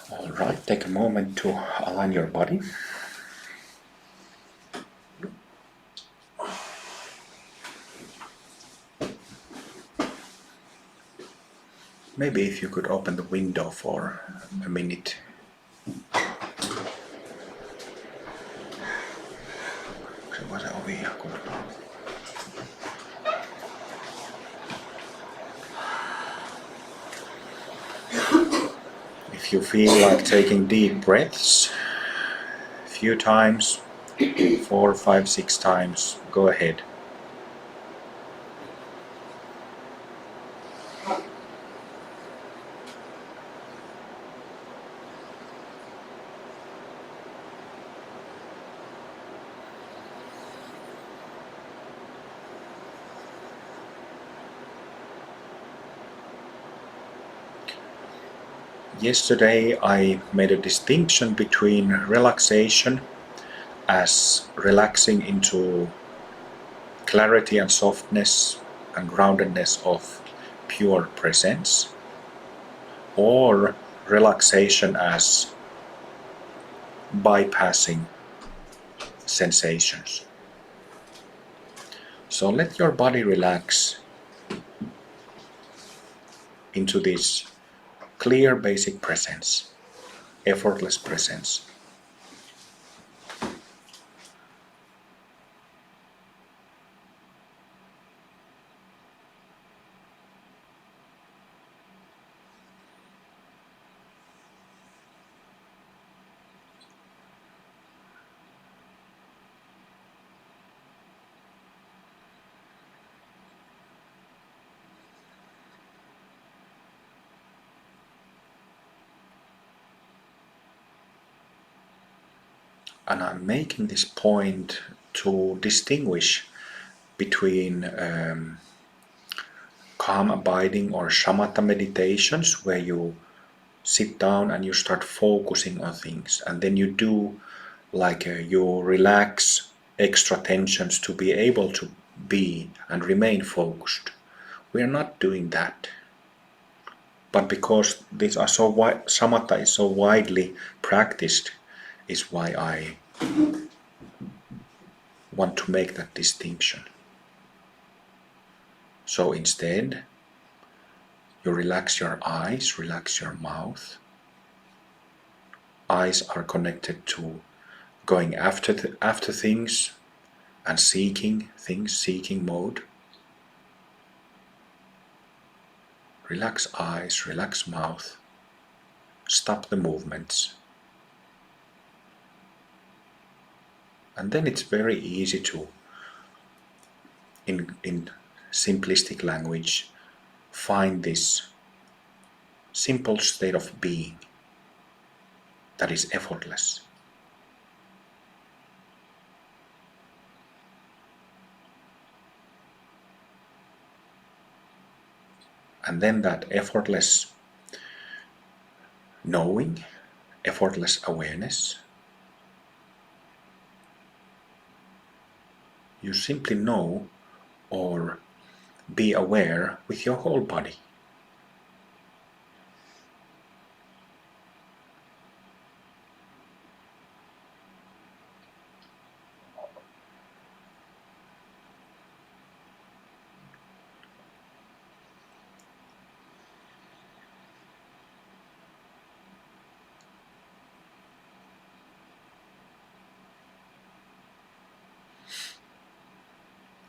Alright, take a moment to align your body. Maybe if you could open the window for a minute. If you feel like taking deep breaths a few times, 4, 5, 6 times, go ahead. Yesterday I made a distinction between relaxation as relaxing into clarity and softness and groundedness of pure presence, or relaxation as bypassing sensations. So let your body relax into this clear basic presence, effortless presence. And I'm making this point to distinguish between calm abiding or shamata meditations, where you sit down and you start focusing on things, and then you do you relax extra tensions to be able to be and remain focused. We are not doing that. But because these are so samatha is so widely practiced, is why I want to make that distinction. So instead, you relax your eyes, relax your mouth. Eyes are connected to going after things and seeking things, seeking mode. Relax eyes, relax mouth. Stop the movements. And then it's very easy to, in simplistic language, find this simple state of being that is effortless. And then that effortless knowing, effortless awareness, you simply know or be aware with your whole body.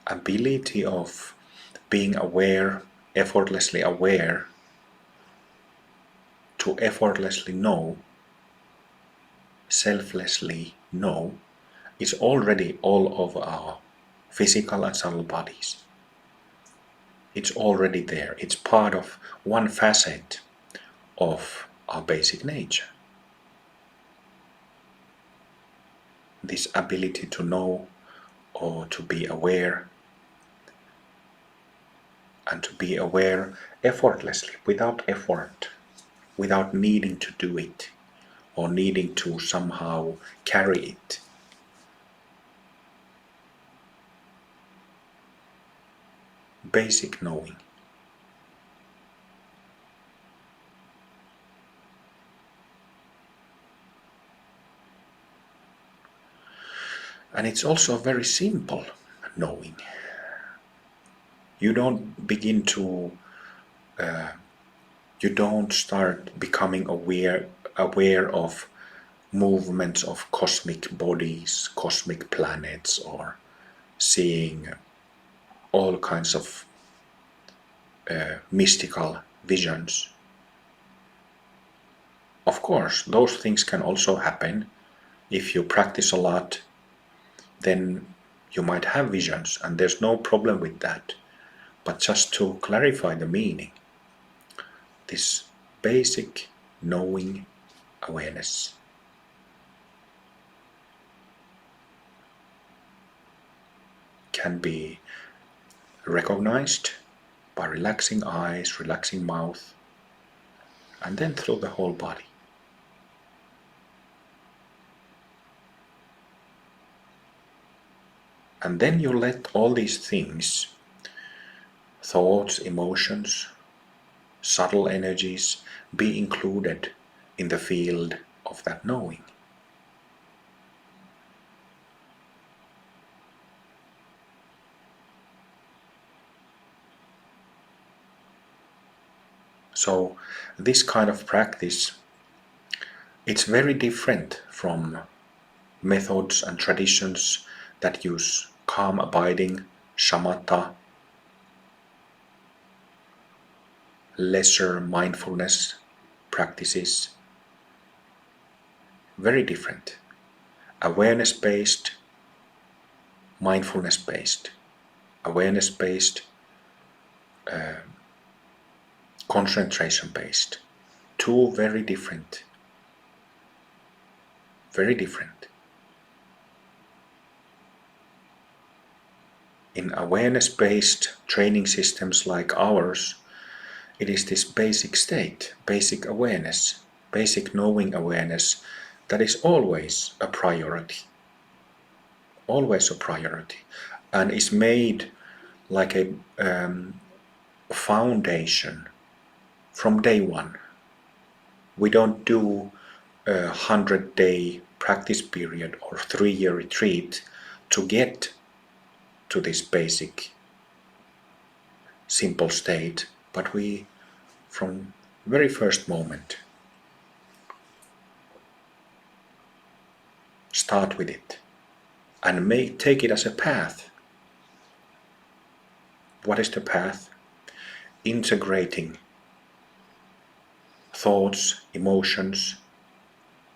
Ability of being aware, effortlessly aware, to effortlessly know, selflessly know, is already all over our physical and subtle bodies. It's already there. It's part of one facet of our basic nature. This ability to know or to be aware, and to be aware effortlessly, without effort, without needing to do it or needing to somehow carry it. Basic knowing. And it's also very simple knowing. You don't begin to, you don't start becoming aware of movements of cosmic bodies, cosmic planets, or seeing all kinds of mystical visions. Of course, those things can also happen. If you practice a lot, then you might have visions, and there's no problem with that. But just to clarify the meaning, this basic knowing awareness can be recognized by relaxing eyes, relaxing mouth, and then through the whole body. And then you let all these things, thoughts, emotions, subtle energies, be included in the field of that knowing. So this kind of practice, it's very different from methods and traditions that use calm abiding, shamata, lesser mindfulness practices. Very different. Awareness based, mindfulness based, awareness based, concentration based. Two very different. Very different. In awareness based training systems like ours, it is this basic state, basic awareness, basic knowing awareness that is always a priority. Always a priority. And is made like a foundation from day one. We don't do a 100-day practice period or 3-year retreat to get to this basic simple state, but we, from very first moment, start with it and take it as a path. What is the path? Integrating thoughts, emotions,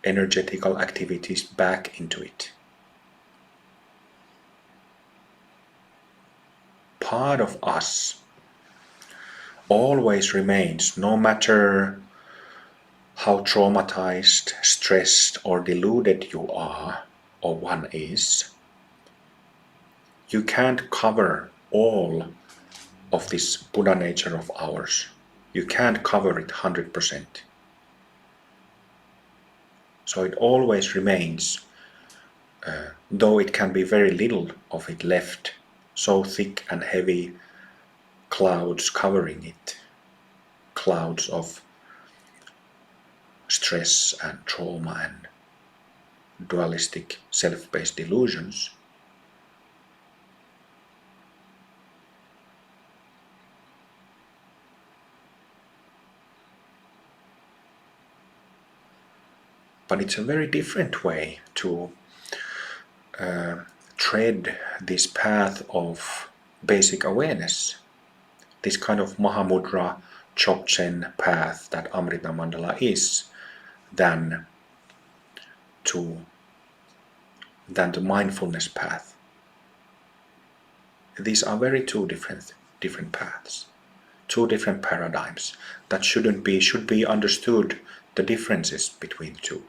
energetical activities back into it. Part of us always remains, no matter how traumatized, stressed, or deluded you are, or one is. You can't cover all of this Buddha nature of ours. You can't cover it 100%. So it always remains, though it can be very little of it left, so thick and heavy clouds covering it, clouds of stress and trauma and dualistic self-based delusions. But it's a very different way to tread this path of basic awareness, this kind of Mahamudra Chokchen path that Amrita Mandala is, than the mindfulness path. These are very two different paths, two different paradigms that should be understood, the differences between two.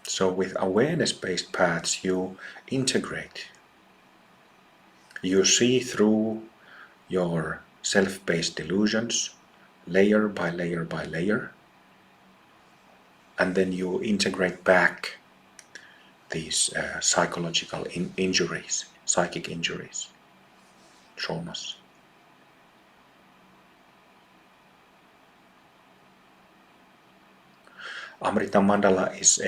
So with awareness-based paths, you integrate. You see through your self-based delusions, layer by layer by layer, and then you integrate back these psychological injuries, psychic injuries, traumas. Amrita Mandala is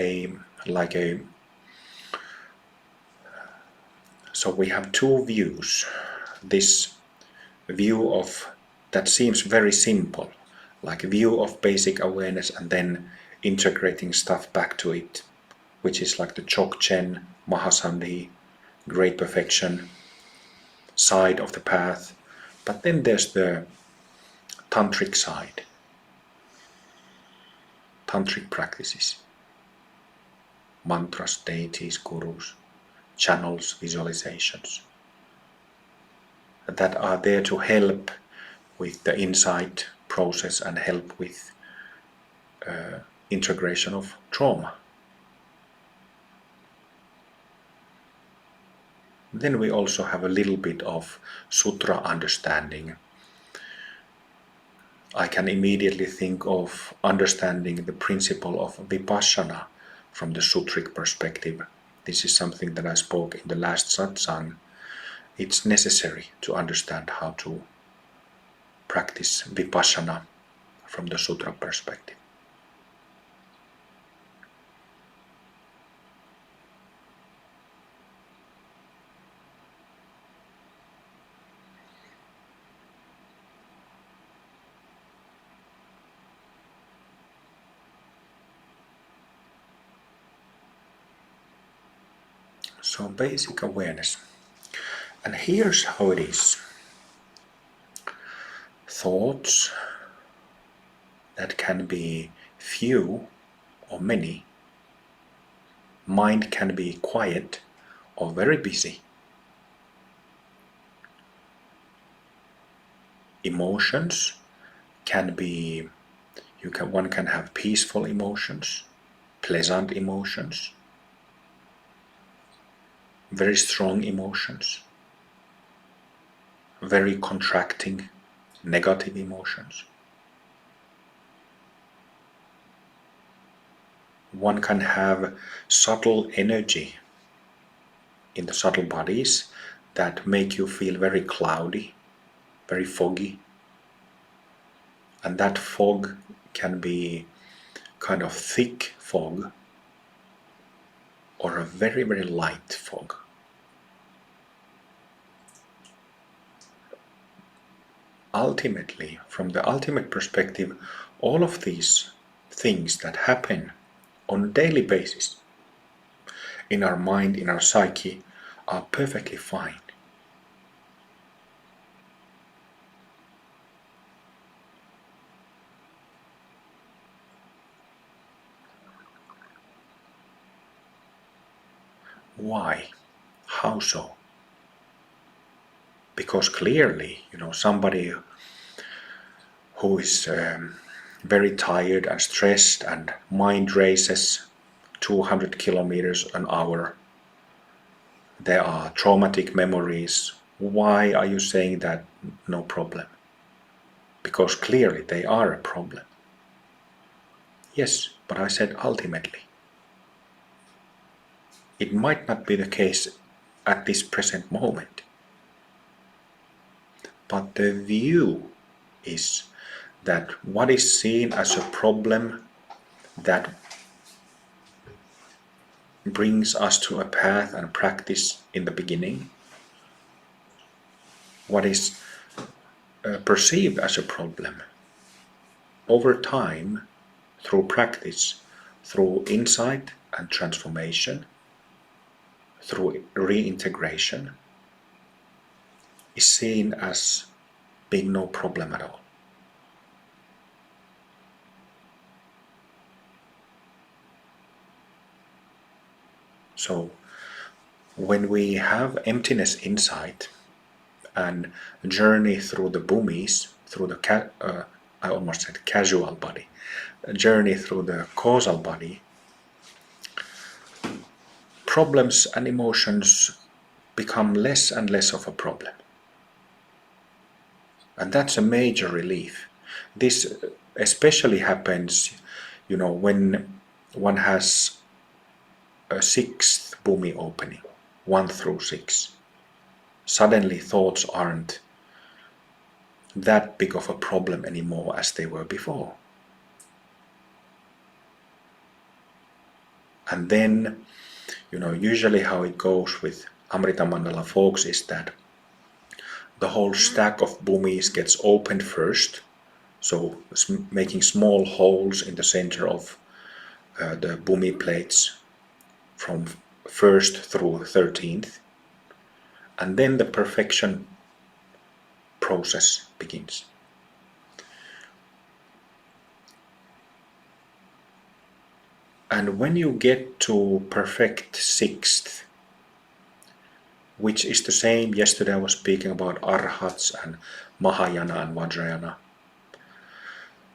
so we have two views. This view of that seems very simple, like a view of basic awareness and then integrating stuff back to it, which is like the Chokchen, Mahasandhi, great perfection side of the path. But then there's the Tantric side, Tantric practices, mantras, deities, gurus, channels, visualizations that are there to help with the insight process and help with integration of trauma. Then we also have a little bit of sutra understanding. I can immediately think of understanding the principle of vipassana from the sutric perspective. This is something that I spoke in the last satsang. It's necessary to understand how to practice vipassana from the sutra perspective. So basic awareness. And here's how it is. Thoughts that can be few or many. Mind can be quiet or very busy. Emotions can be, one can have peaceful emotions, pleasant emotions, very strong emotions, very contracting, negative emotions. One can have subtle energy in the subtle bodies that make you feel very cloudy, very foggy. And that fog can be kind of thick fog or a very, very light fog. Ultimately, from the ultimate perspective, all of these things that happen on a daily basis in our mind, in our psyche, are perfectly fine. Why? How so? Because clearly, somebody who is very tired and stressed and mind races 200 kilometers an hour, there are traumatic memories. Why are you saying that no problem? Because clearly they are a problem. Yes, but I said ultimately. It might not be the case at this present moment. But the view is that what is seen as a problem that brings us to a path and practice in the beginning, what is perceived as a problem over time, through practice, through insight and transformation, through reintegration, is seen as being no problem at all. So when we have emptiness insight and journey through the bhumis, through the I almost said casual body, a journey through the causal body, problems and emotions become less and less of a problem. And that's a major relief. This especially happens, when one has a sixth bhumi opening, 1 through 6. Suddenly thoughts aren't that big of a problem anymore as they were before. And then, usually how it goes with Amrita Mandala folks is that the whole stack of bhumis gets opened first, so making small holes in the center of the bhumi plates from 1st through 13th, and then the perfection process begins. And when you get to perfect 6th, which is the same, yesterday I was speaking about Arhats and Mahayana and Vajrayana.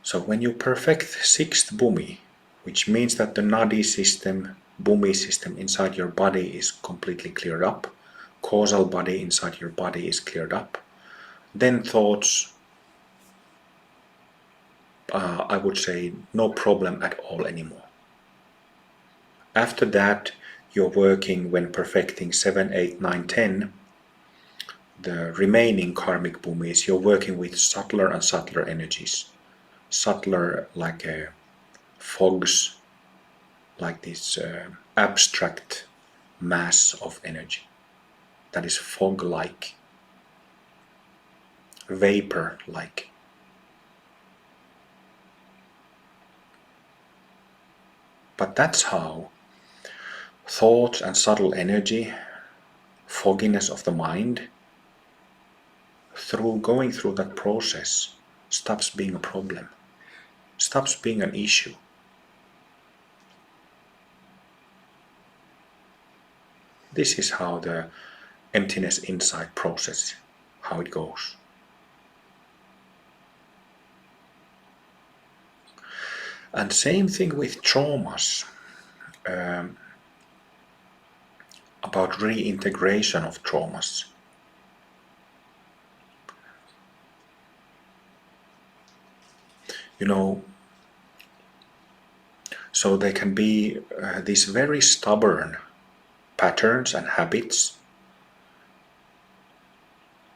So when you perfect 6th bhumi, which means that the nadi system, bhumi system inside your body is completely cleared up, causal body inside your body is cleared up, then thoughts, I would say, no problem at all anymore. After that, you're working when perfecting 7, 8, 9, 10, the remaining karmic bhumis, you're working with subtler and subtler energies. Subtler like fogs, like this abstract mass of energy that is fog-like, vapor-like. But that's how thoughts and subtle energy, fogginess of the mind, through going through that process, stops being a problem, stops being an issue. This is how the emptiness inside process, how it goes. And same thing with traumas, about reintegration of traumas. So they can be these very stubborn patterns and habits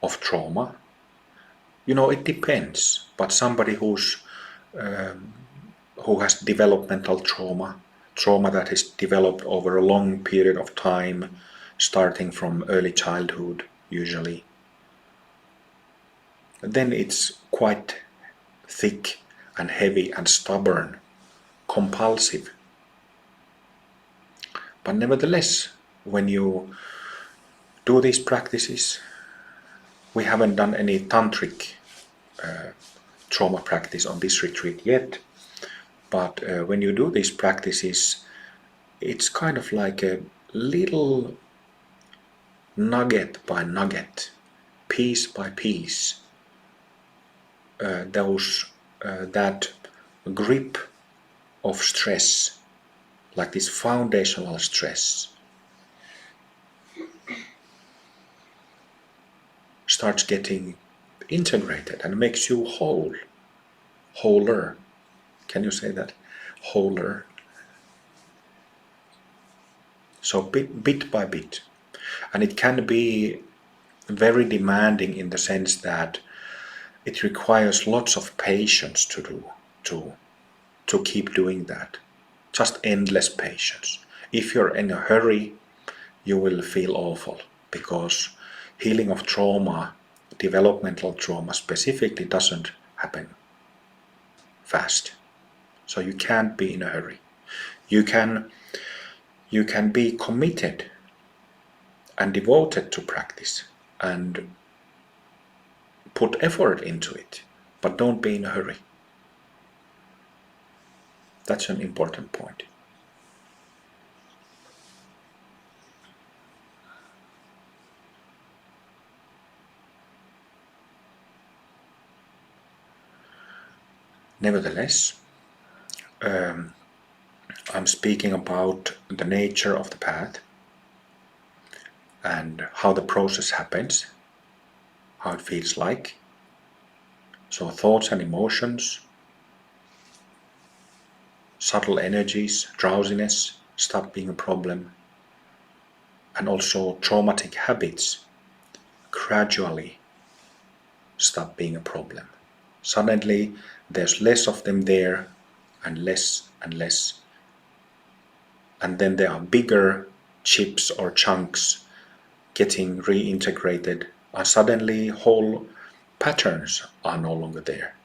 of trauma. It depends, but somebody who has developmental trauma that is developed over a long period of time, starting from early childhood usually, then it's quite thick and heavy and stubborn, compulsive. But nevertheless, when you do these practices, we haven't done any tantric trauma practice on this retreat yet, but when you do these practices, it's kind of like a little nugget by nugget, piece by piece, that grip of stress, like this foundational stress, starts getting integrated and makes you wholer. Can you say that? Wholer. So bit by bit. And it can be very demanding in the sense that it requires lots of patience to keep doing that. Just endless patience. If you're in a hurry, you will feel awful, because healing of trauma, developmental trauma specifically, doesn't happen fast. So you can't be in a hurry. You can be committed and devoted to practice and put effort into it, but don't be in a hurry. That's an important point. Nevertheless, I'm speaking about the nature of the path and how the process happens, how it feels like. So thoughts and emotions, subtle energies, drowsiness stop being a problem, and also traumatic habits gradually stop being a problem. Suddenly there's less of them there, and less and then there are bigger chips or chunks getting reintegrated, and suddenly whole patterns are no longer there.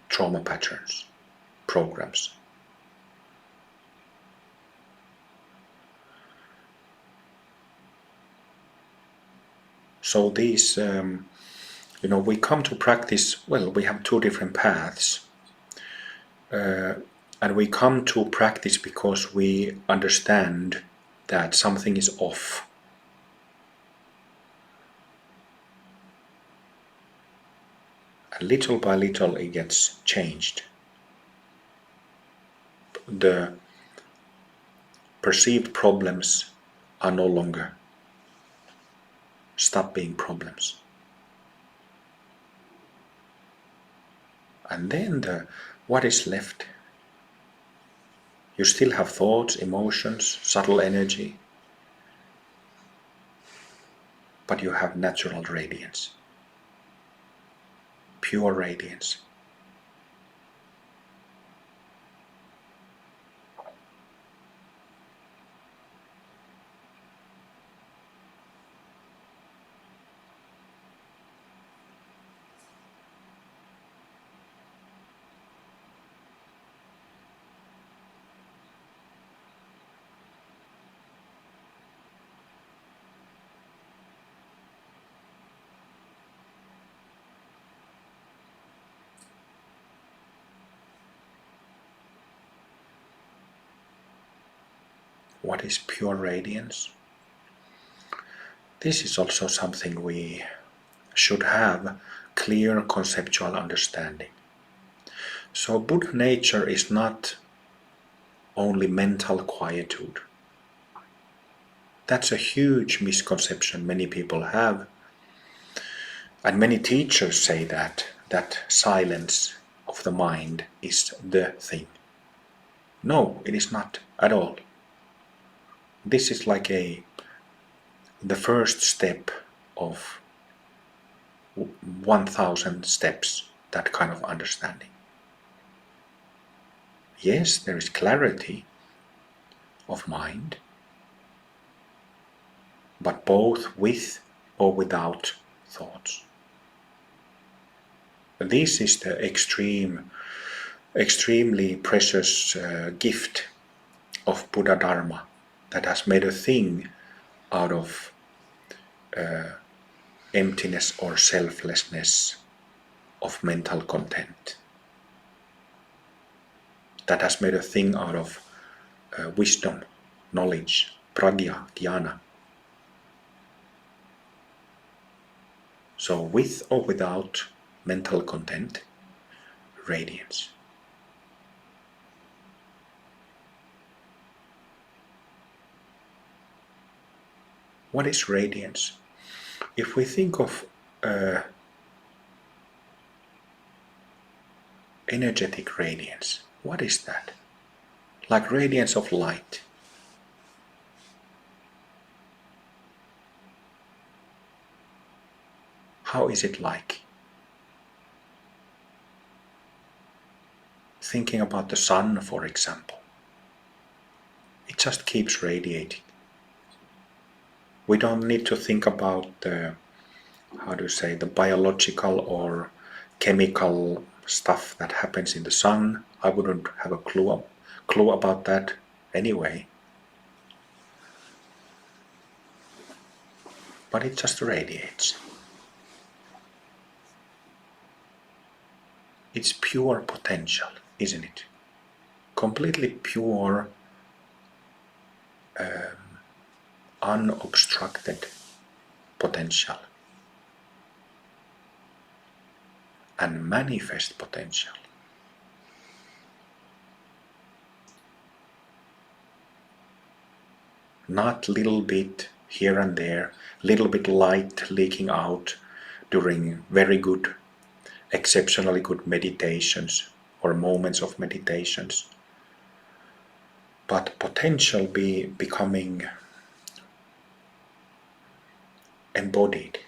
Trauma patterns, programs. So these, we come to practice, well, we have two different paths. And we come to practice because we understand that something is off. And little by little it gets changed. The perceived problems are no longer stop being problems. And then what is left? You still have thoughts, emotions, subtle energy, but you have natural radiance, pure radiance. What is pure radiance? This is also something we should have clear conceptual understanding. So Buddha nature is not only mental quietude. That's a huge misconception many people have. And many teachers say that silence of the mind is the thing. No, it is not at all. This is like the first step of 1,000 steps, that kind of understanding. Yes, there is clarity of mind, but both with or without thoughts. This is the extremely precious gift of Buddha Dharma that has made a thing out of emptiness or selflessness of mental content. That has made a thing out of wisdom, knowledge, pragya, jnana. So with or without mental content, radiance. What is radiance? If we think of energetic radiance, what is that? Like radiance of light. How is it like? Thinking about the sun, for example. It just keeps radiating. We don't need to think about the biological or chemical stuff that happens in the sun. I wouldn't have a clue about that anyway. But it just radiates. It's pure potential, isn't it? Completely pure, unobstructed potential. And manifest potential. Not little bit here and there, little bit light leaking out during very good, exceptionally good meditations or moments of meditations, but potential becoming embodied.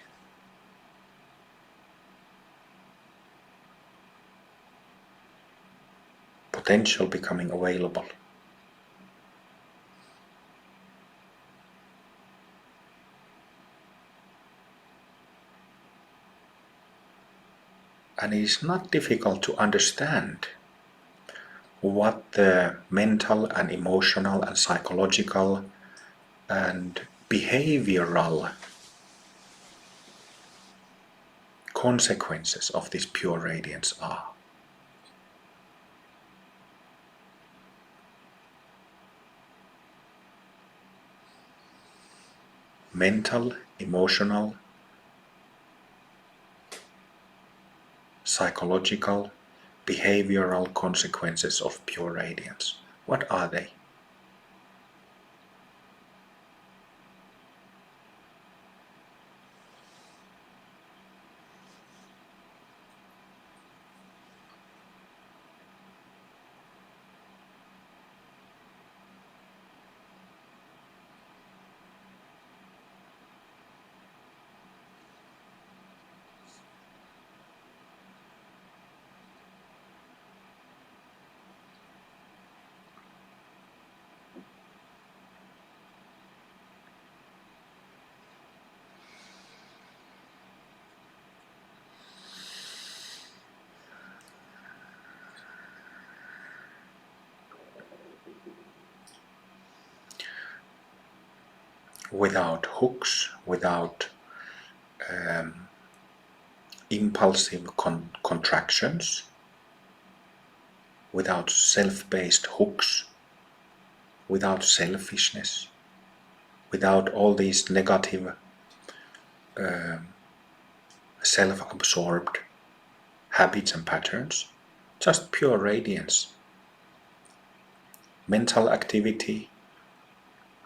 Potential becoming available. And it is not difficult to understand what the mental and emotional and psychological and behavioral consequences of this pure radiance are. Mental, emotional, psychological, behavioral consequences of pure radiance. What are they? Without hooks, without impulsive contractions, without self-based hooks, without selfishness, without all these negative, self-absorbed habits and patterns, just pure radiance. Mental activity,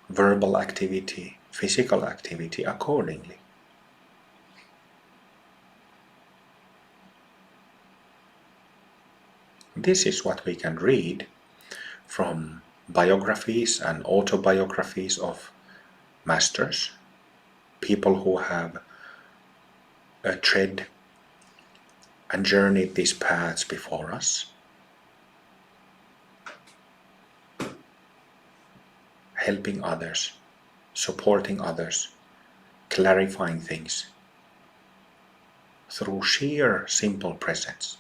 verbal activity, physical activity accordingly. This is what we can read from biographies and autobiographies of masters, people who have tread and journeyed these paths before us, helping others, supporting others, clarifying things through sheer simple presence.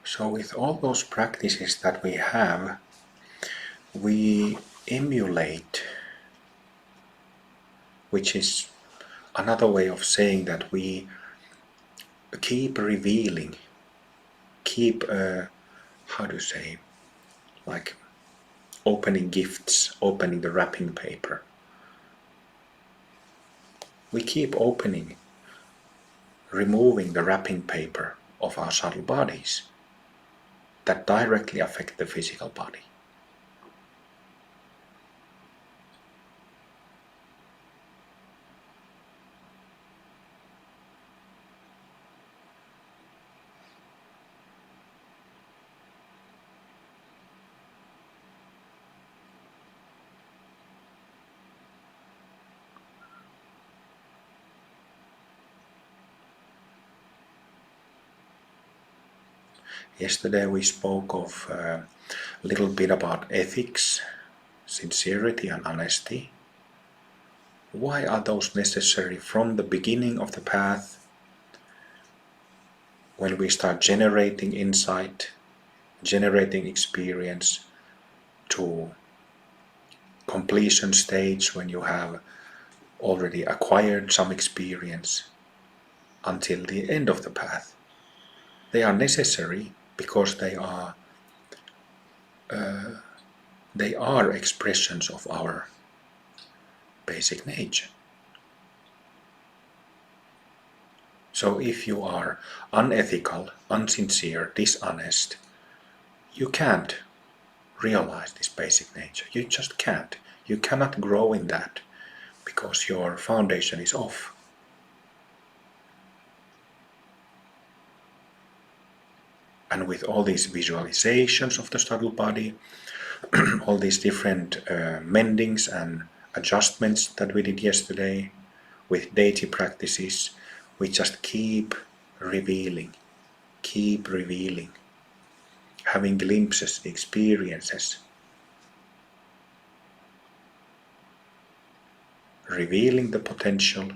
So with all those practices that we have, we emulate, which is another way of saying that we keep revealing, keep, how to say, like opening gifts, opening the wrapping paper. We keep opening, removing the wrapping paper of our subtle bodies that directly affect the physical body. Yesterday we spoke of a little bit about ethics, sincerity and honesty. Why are those necessary from the beginning of the path, when we start generating insight, generating experience, to completion stage when you have already acquired some experience, until the end of the path? They are necessary because they are expressions of our basic nature. So if you are unethical, unsincere, dishonest, you can't realize this basic nature. You just can't. You cannot grow in that because your foundation is off. And with all these visualizations of the subtle body, all these different mendings and adjustments that we did yesterday, with deity practices, we just keep revealing, having glimpses, experiences, revealing the potential,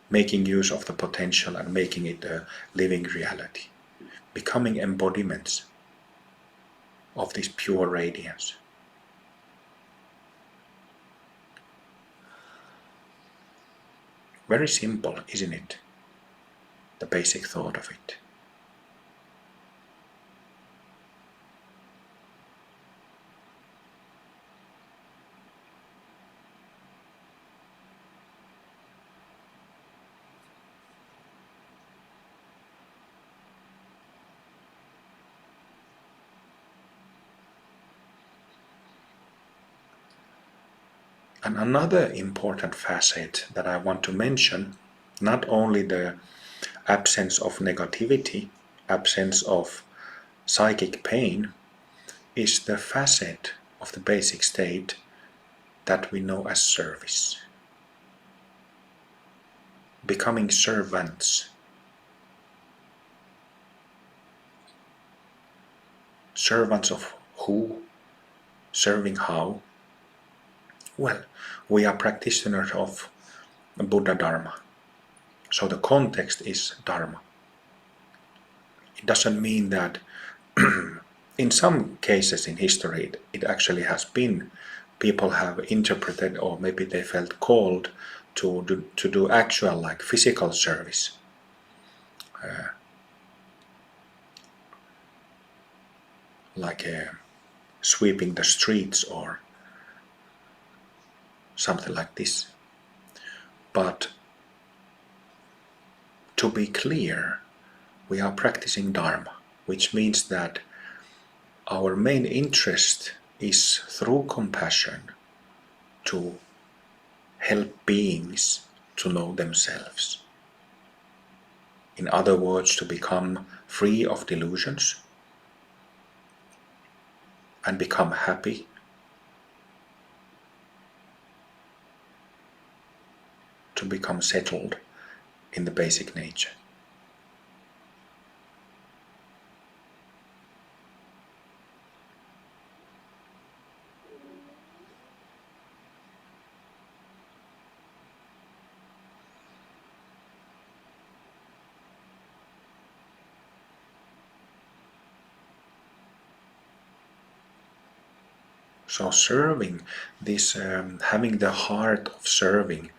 making use of the potential and making it a living reality, becoming embodiments of this pure radiance. Very simple, isn't it? The basic thought of it. And another important facet that I want to mention, not only the absence of negativity, absence of psychic pain, is the facet of the basic state that we know as service. Becoming servants. Servants of who? Serving how? Well, we are practitioners of Buddha Dharma. So the context is Dharma. It doesn't mean that in some cases in history it actually has been, people have interpreted, or maybe they felt called to do actual, like, physical service. Like sweeping the streets or something like this. But to be clear, we are practicing Dharma, which means that our main interest is through compassion to help beings to know themselves. In other words, to become free of delusions and become happy, to become settled in the basic nature. So serving, this having the heart of serving,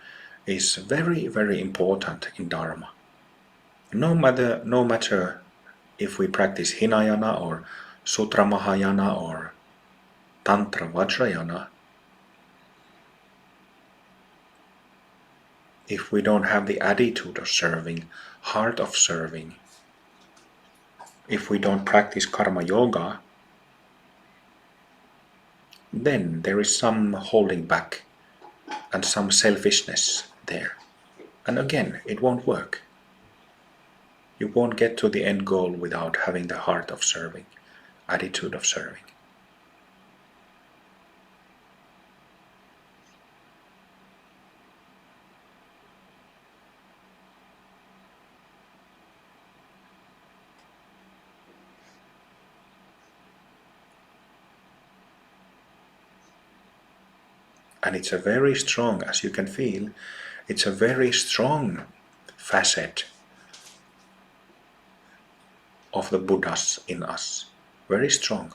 is very, very important in Dharma. No matter if we practice Hinayana or Sutra Mahayana or Tantra Vajrayana, if we don't have the attitude of serving, heart of serving, if we don't practice Karma Yoga, then there is some holding back and some selfishness there. And again, it won't work. You won't get to the end goal without having the heart of serving, attitude of serving. And it's a very strong, as you can feel, it's a very strong facet of the Buddhas in us. Very strong.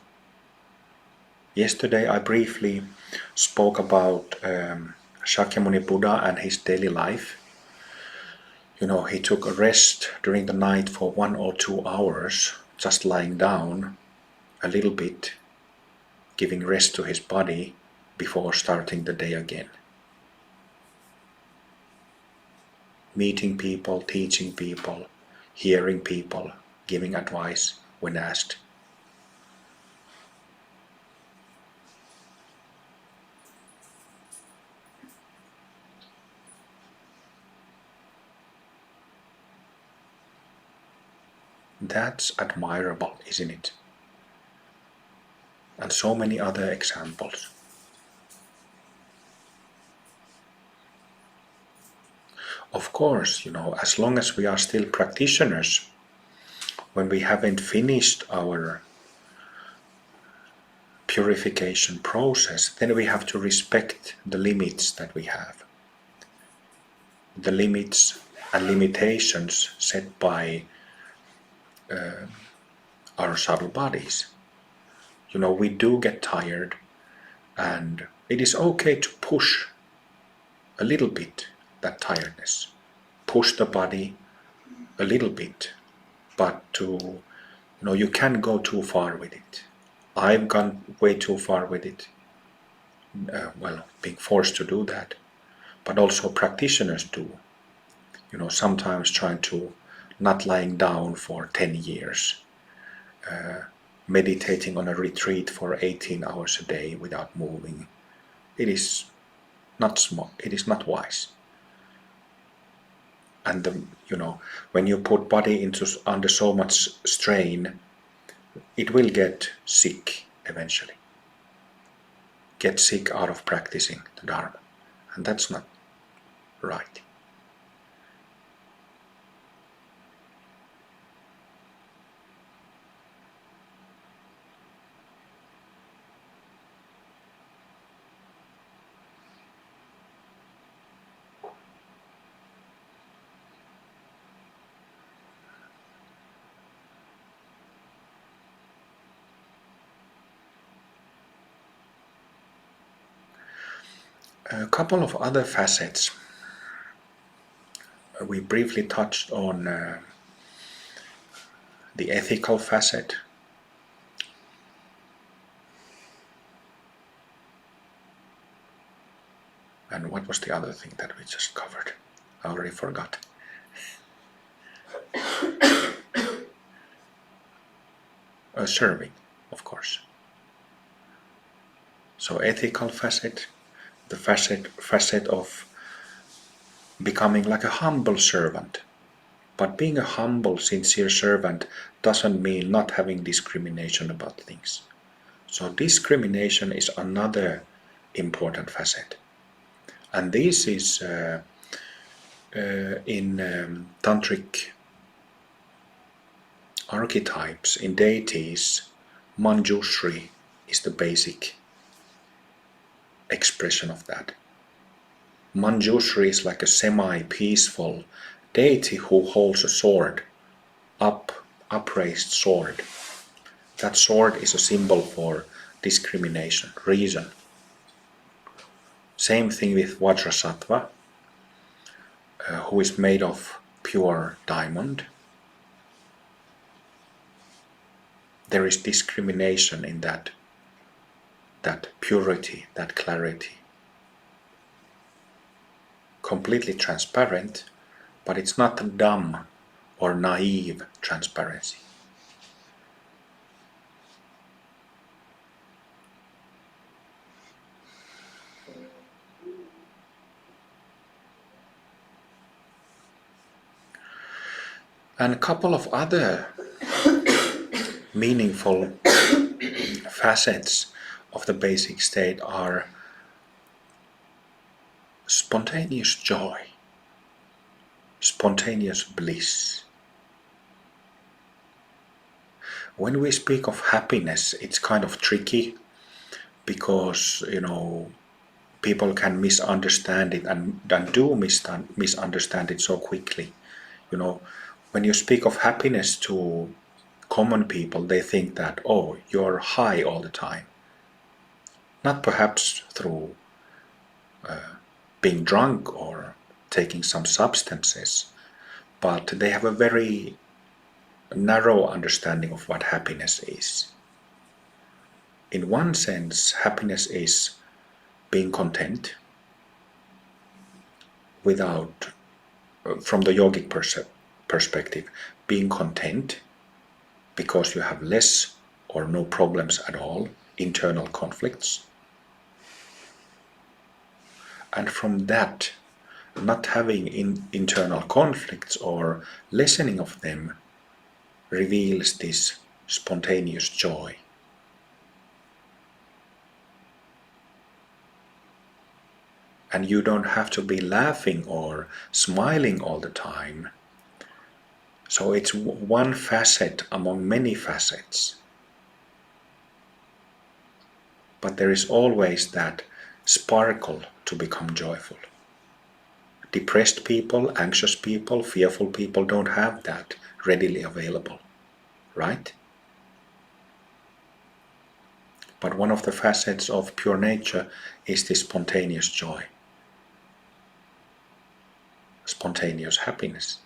Yesterday I briefly spoke about Shakyamuni Buddha and his daily life. He took a rest during the night for 1 or 2 hours, just lying down a little bit, giving rest to his body before starting the day again. Meeting people, teaching people, hearing people, giving advice when asked. That's admirable, isn't it? And so many other examples. Of course, as long as we are still practitioners, when we haven't finished our purification process, then we have to respect the limits that we have. The limits and limitations set by our subtle bodies. We do get tired, and it is okay to push a little bit that tiredness. Push the body a little bit, but you can't go too far with it. I've gone way too far with it. Being forced to do that. But also practitioners do. Sometimes trying to not lying down for 10 years. Meditating on a retreat for 18 hours a day without moving. It is not smart. It is not wise. And when you put body under so much strain, it will get sick eventually. Get sick out of practicing the Dharma. And that's not right. A couple of other facets. We briefly touched on the ethical facet. And what was the other thing that we just covered? I already forgot. Serving, of course. So ethical facet, the facet of becoming like a humble servant. But being a humble, sincere servant doesn't mean not having discrimination about things. So discrimination is another important facet. And this is in Tantric archetypes, in deities, Manjushri is the basic expression of that. Manjushri is like a semi-peaceful deity who holds a sword, upraised sword. That sword is a symbol for discrimination, reason. Same thing with Vajrasattva, who is made of pure diamond. There is discrimination in that purity, that clarity. Completely transparent, but it's not a dumb or naive transparency. And a couple of other meaningful facets of the basic state are spontaneous joy, spontaneous bliss. When we speak of happiness, it's kind of tricky because, people can misunderstand it and do misunderstand it so quickly. You know, when you speak of happiness to common people, they think that, oh, you're high all the time. Not perhaps through being drunk or taking some substances, but they have a very narrow understanding of what happiness is. In one sense, happiness is being content without, from the yogic perspective, being content because you have less or no problems at all, internal conflicts. And from that, not having internal conflicts or lessening of them reveals this spontaneous joy. And you don't have to be laughing or smiling all the time. So it's one facet among many facets. But there is always that sparkle to become joyful. Depressed people, anxious people, fearful people don't have that readily available, right? But one of the facets of pure nature is this spontaneous joy, spontaneous happiness.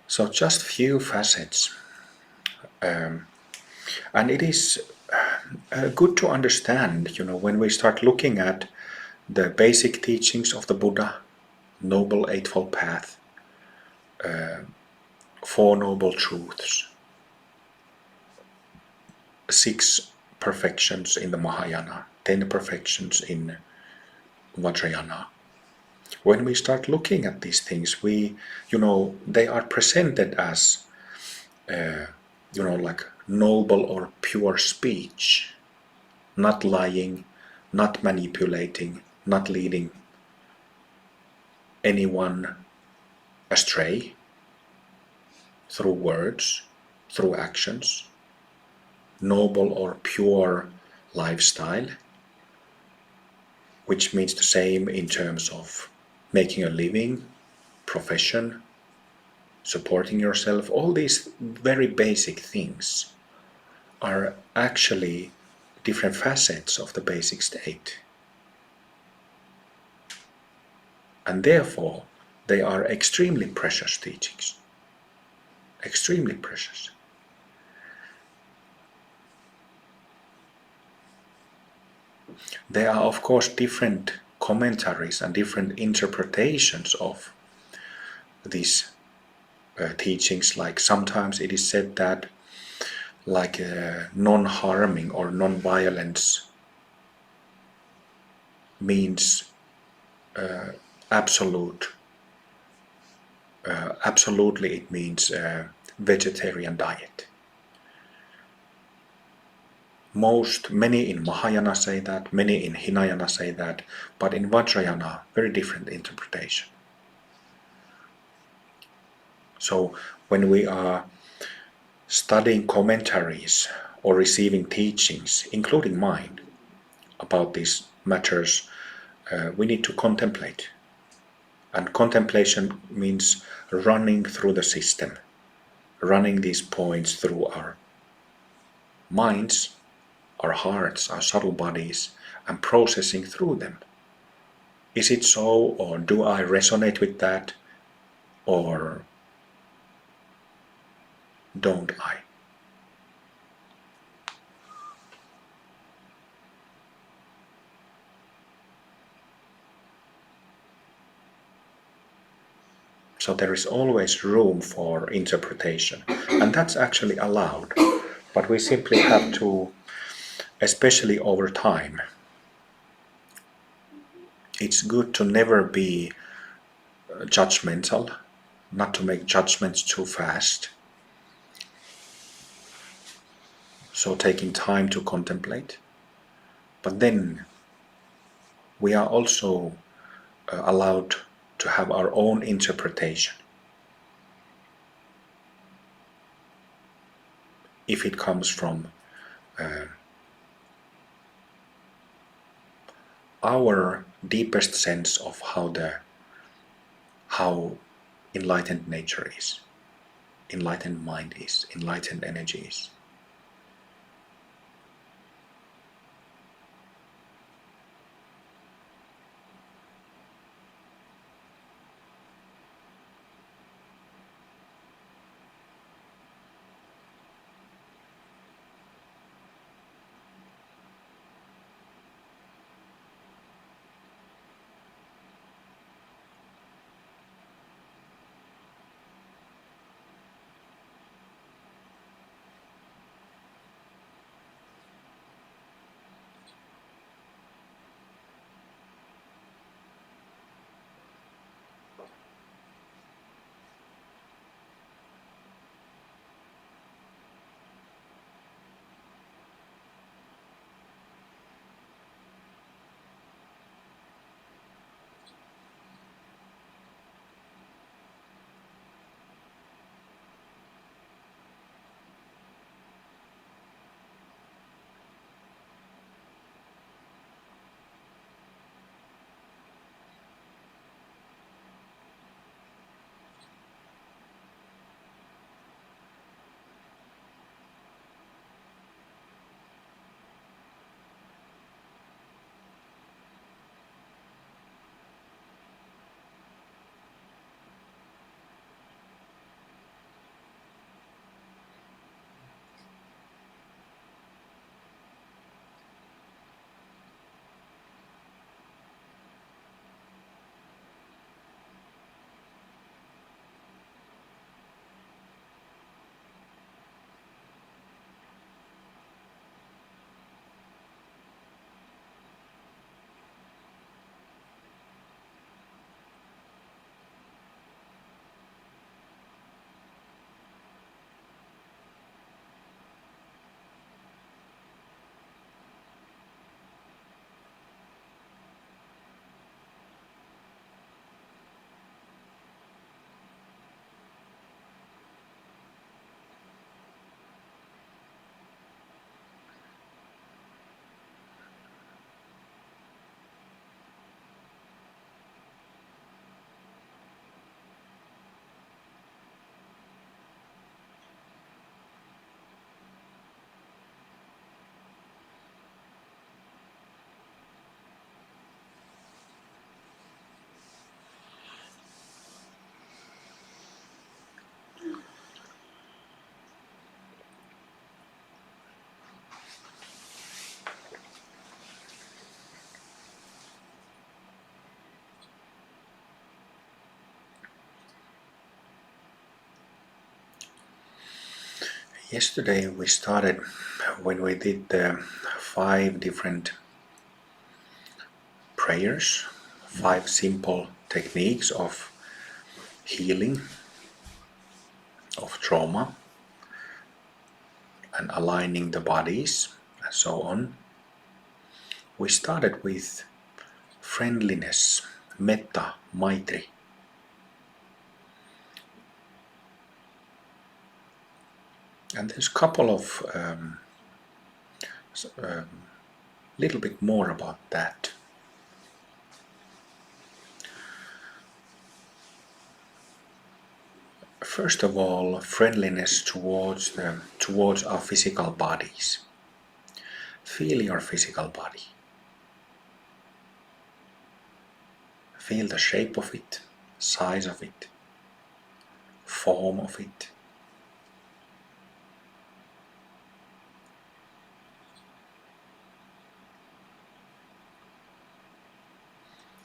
So just few facets. And it is good to understand, when we start looking at the basic teachings of the Buddha, Noble Eightfold Path, Four Noble Truths, 6 perfections in the Mahayana, 10 perfections in Vajrayana. When we start looking at these things, they are presented as, like noble or pure speech, not lying, not manipulating, not leading anyone astray through words, through actions, noble or pure lifestyle, which means the same in terms of making a living, profession, supporting yourself. All these very basic things are actually different facets of the basic state. And therefore, they are extremely precious teachings. Extremely precious. There are, of course, different commentaries and different interpretations of these teachings. Like sometimes it is said that non-harming or non-violence means absolutely it means vegetarian diet. Many in Mahayana say that, many in Hinayana say that, but in Vajrayana, very different interpretation. So when we are studying commentaries or receiving teachings, including mine, about these matters, we need to contemplate. And contemplation means running through the system, running these points through our minds, our hearts, our subtle bodies, and processing through them. Is it so, or do I resonate with that, or don't I? So there is always room for interpretation, and that's actually allowed. But we simply have to, especially over time, it's good to never be judgmental, not to make judgments too fast. So taking time to contemplate, but then we are also allowed to have our own interpretation. If it comes from our deepest sense of how enlightened nature is, enlightened mind is, enlightened energy is. Yesterday we started when we did the 5 different prayers, 5 simple techniques of healing, of trauma, and aligning the bodies, and so on. We started with friendliness, metta, maitri. And there's a couple of little bit more about that. First of all, friendliness towards our physical bodies. Feel your physical body. Feel the shape of it, size of it, form of it.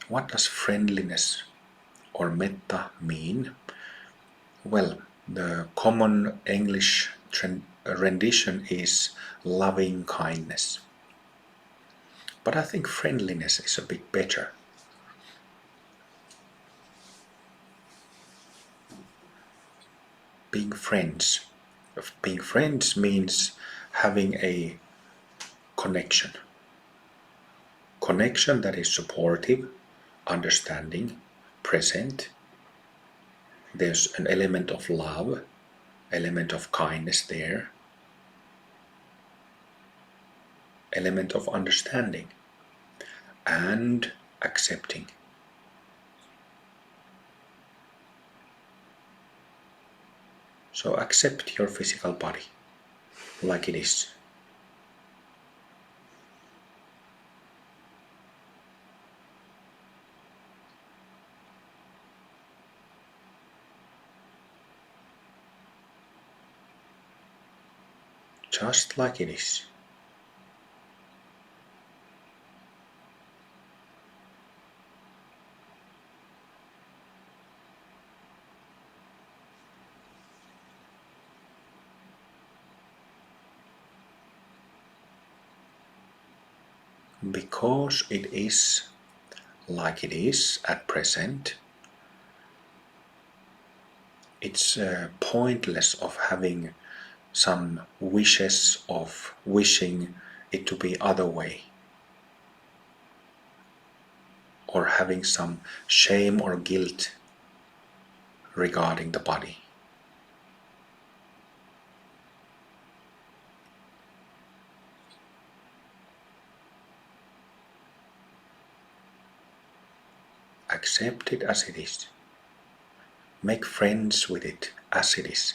What does friendliness or metta mean? Well, the common English rendition is loving kindness. But I think friendliness is a bit better. Being friends. Being friends means having a connection, connection that is supportive, understanding, present. There's an element of love, element of kindness there, element of understanding and accepting. So accept your physical body like it is. Just like it is. Because it is like it is at present, it's pointless of having some wishes of wishing it to be other way, or having some shame or guilt regarding the body. Accept it as it is. Make friends with it as it is.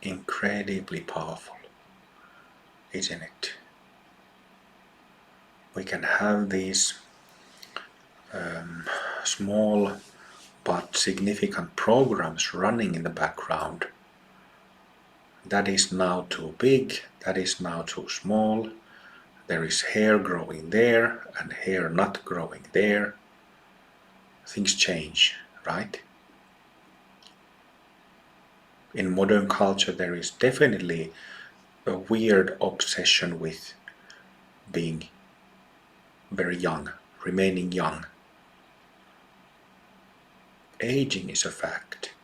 Incredibly powerful, isn't it? We can have these small but significant programs running in the background. That is now too big, that is now too small, there is hair growing there and hair not growing there. Things change, right? In modern culture, there is definitely a weird obsession with being very young, remaining young. Aging is a fact.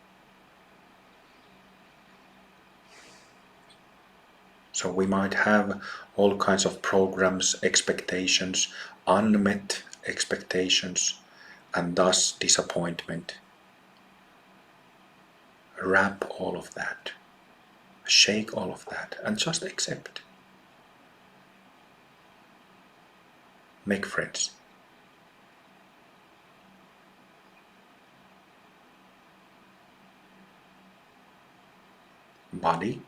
So we might have all kinds of programs, expectations, unmet expectations, and thus disappointment. Wrap all of that, shake all of that, and just accept. Make friends. Body,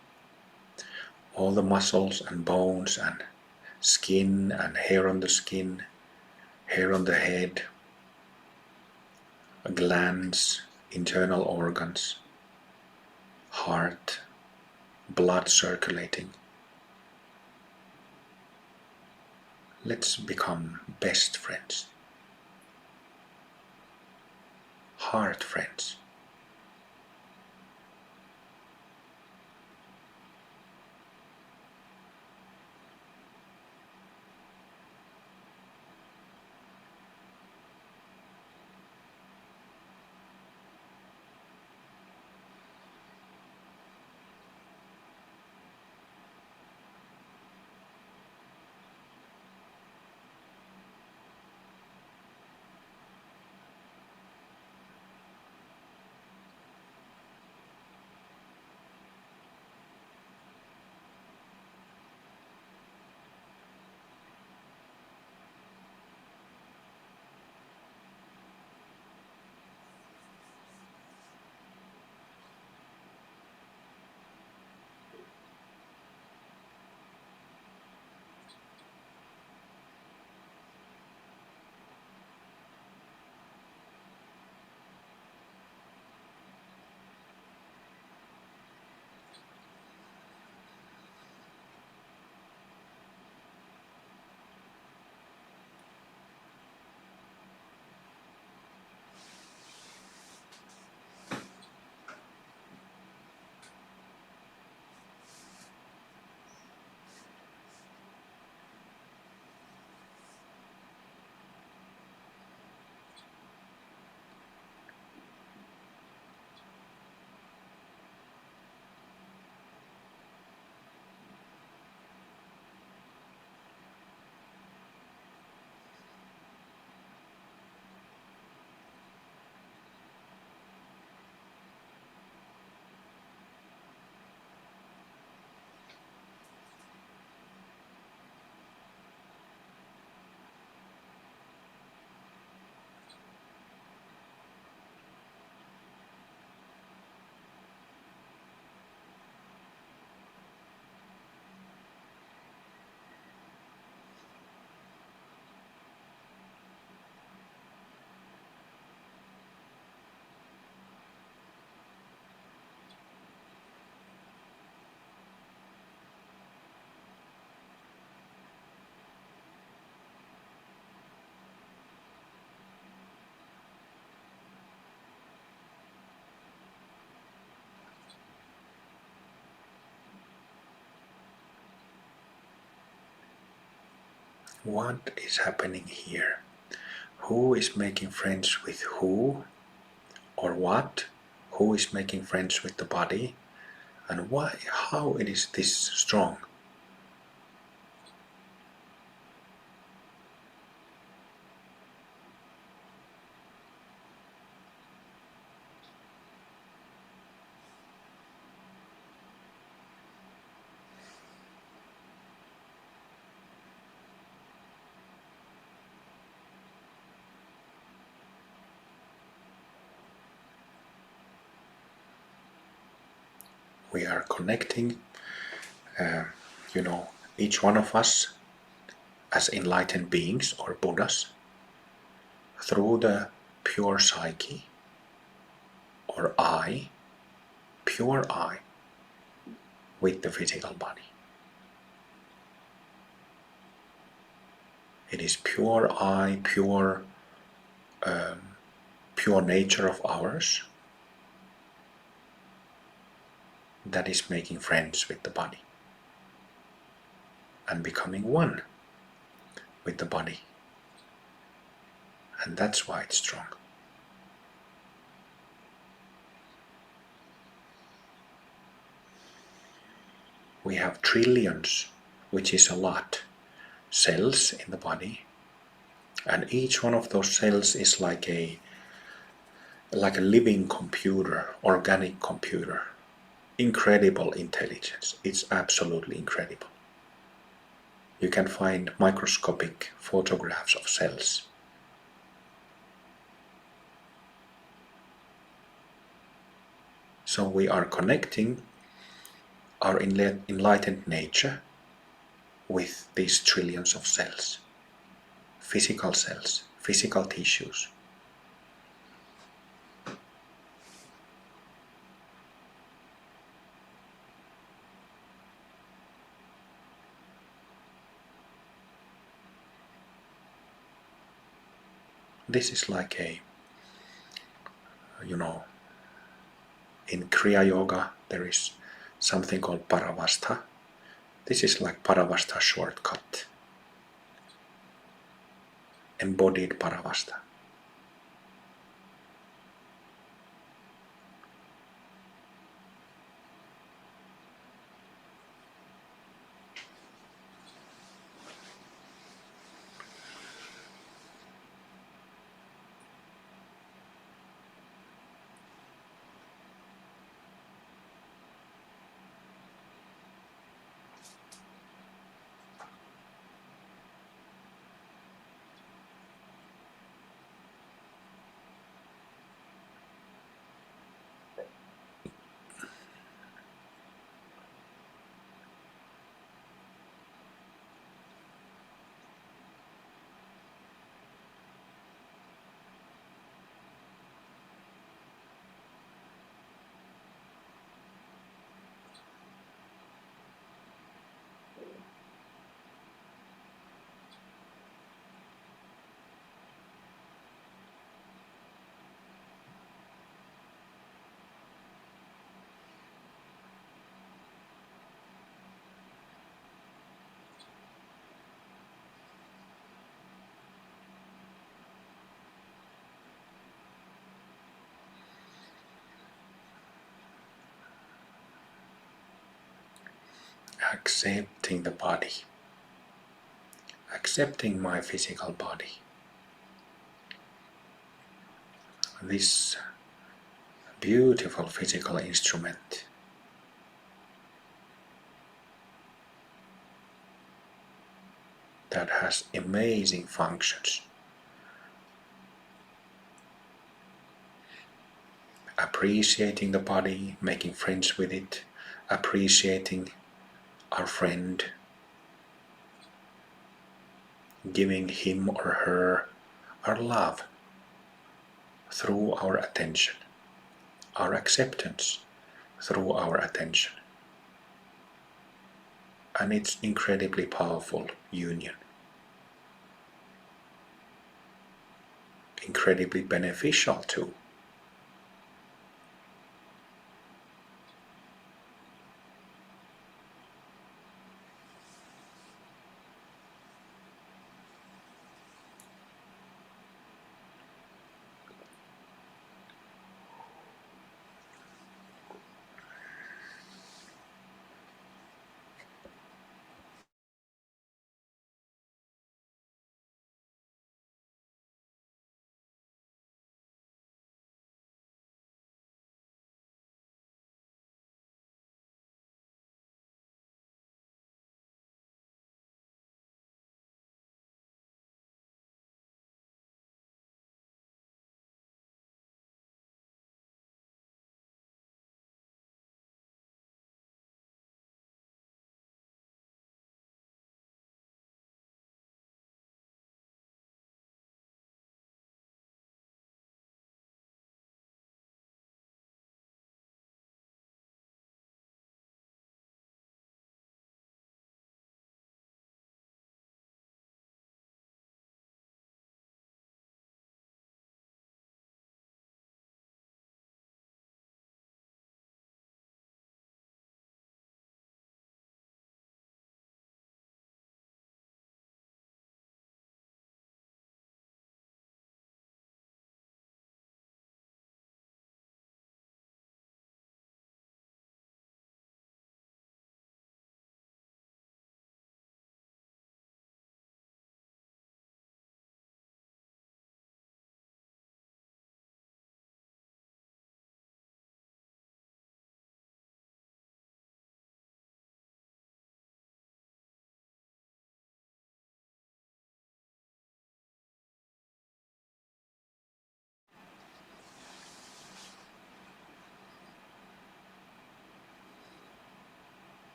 all the muscles and bones and skin and hair on the skin, hair on the head, glands, internal organs, heart, blood circulating. Let's become best friends. Heart friends. What is happening here? Who is making friends with who or what? Who is making friends with the body? And why? How it is this strong? We are connecting, uh, each one of us as enlightened beings or Buddhas through the pure psyche or I, pure I, with the physical body. It is pure I, pure nature of ours that is making friends with the body and becoming one with the body. And that's why it's strong. We have trillions, which is a lot, cells in the body, and each one of those cells is like a living computer, organic computer. Incredible intelligence. It's absolutely incredible. You can find microscopic photographs of cells. So we are connecting our enlightened nature with these trillions of cells, physical tissues. This is like in Kriya Yoga there is something called Paravastha. This is like Paravastha shortcut, embodied Paravastha. Accepting the body, accepting my physical body. This beautiful physical instrument that has amazing functions. Appreciating the body, making friends with it, appreciating our friend, giving him or her our love through our attention, our acceptance through our attention. And it's incredibly powerful union, incredibly beneficial too.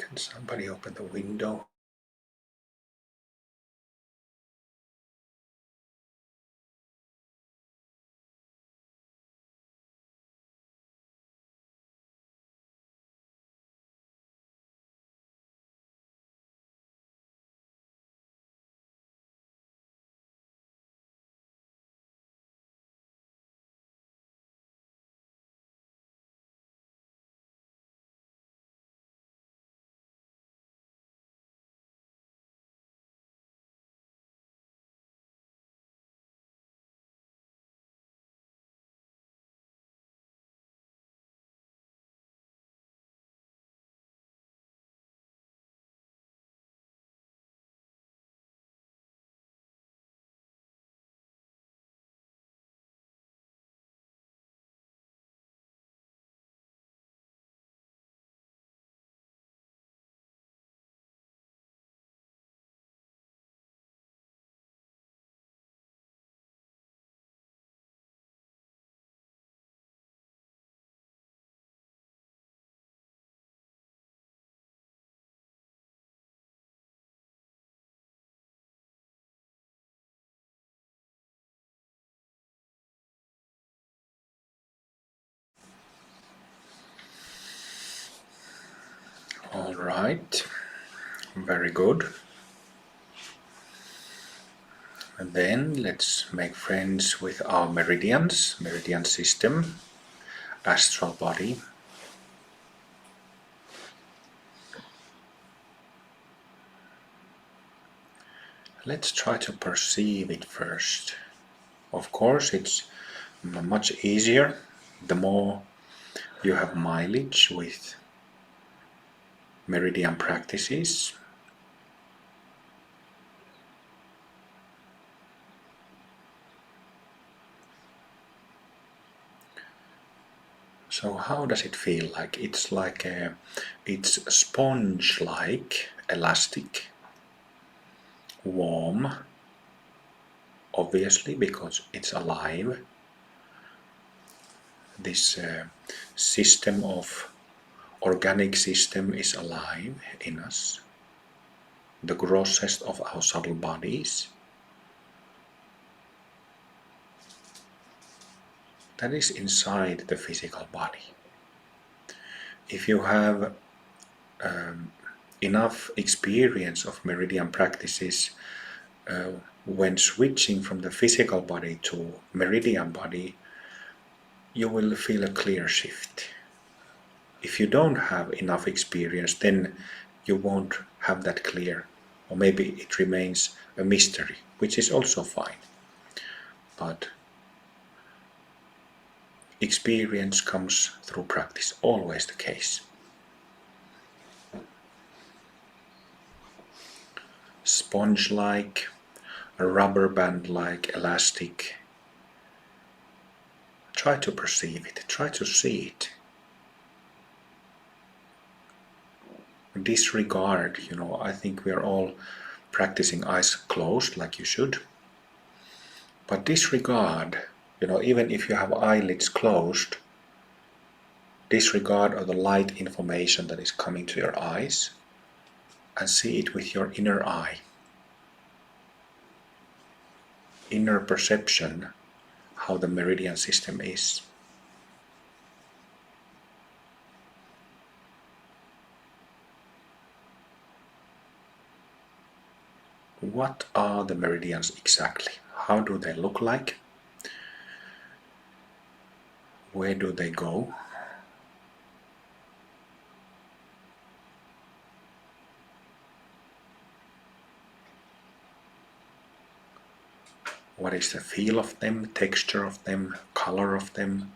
Can somebody open the window? All right, very good. And then let's make friends with our meridians, meridian system, astral body. Let's try to perceive it first. Of course, it's much easier the more you have mileage with meridian practices. So how does it feel like? It's sponge-like, elastic, warm, obviously because it's alive. This system of organic system is alive in us. The grossest of our subtle bodies. That is inside the physical body. If you have enough experience of meridian practices when switching from the physical body to meridian body, you will feel a clear shift. If you don't have enough experience, then you won't have that clear, or maybe it remains a mystery, which is also fine. But experience comes through practice, always the case. Sponge-like, rubber band-like, elastic. Try to perceive it, try to see it. Disregard, I think we are all practicing eyes closed like you should. But disregard, even if you have eyelids closed, disregard of the light information that is coming to your eyes and see it with your inner eye. Inner perception, how the meridian system is. What are the meridians exactly? How do they look like? Where do they go? What is the feel of them, texture of them, color of them?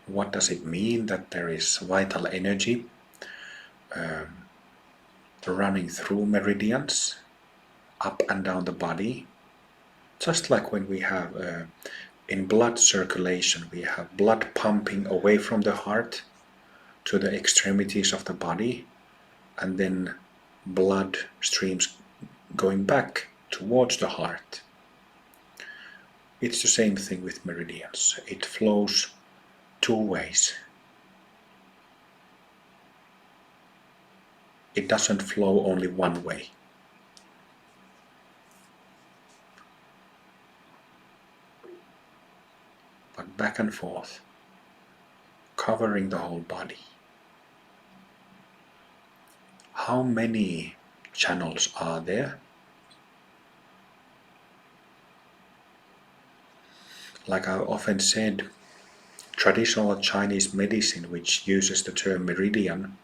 What does it mean that there is vital energy running through meridians, up and down the body? Just like when we have in blood circulation, we have blood pumping away from the heart to the extremities of the body, and then blood streams going back towards the heart. It's the same thing with meridians. It flows two ways. It doesn't flow only one way. But back and forth, covering the whole body. How many channels are there? Like I've often said, traditional Chinese medicine, which uses the term meridian,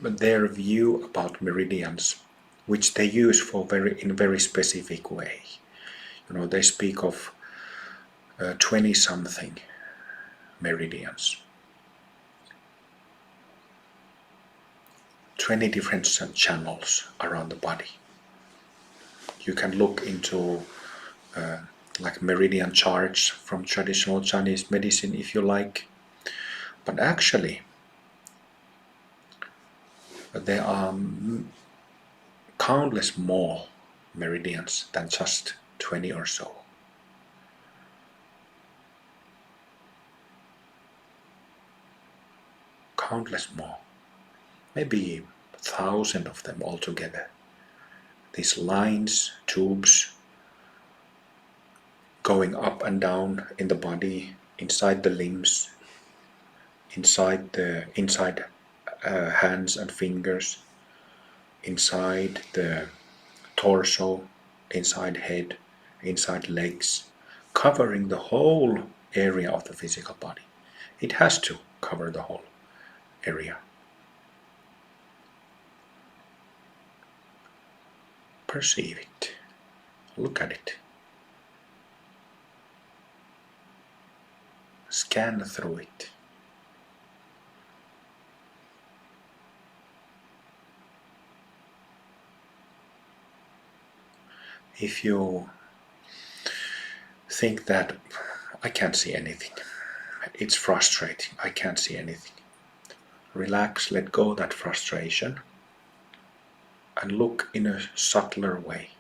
but their view about meridians, which they use for in a very specific way. They speak of 20 something meridians, 20 different channels around the body. You can look into like meridian charts from traditional Chinese medicine if you like, but actually there are countless more meridians than just 20 or so. Countless more, maybe 1,000 of them altogether. These lines, tubes, going up and down in the body, inside the limbs, inside hands and fingers, inside the torso, inside head, inside legs, covering the whole area of the physical body. It has to cover the whole area. Perceive it. Look at it. Scan through it. If you think that I can't see anything, it's frustrating, I can't see anything, relax, let go that frustration, and look in a subtler way.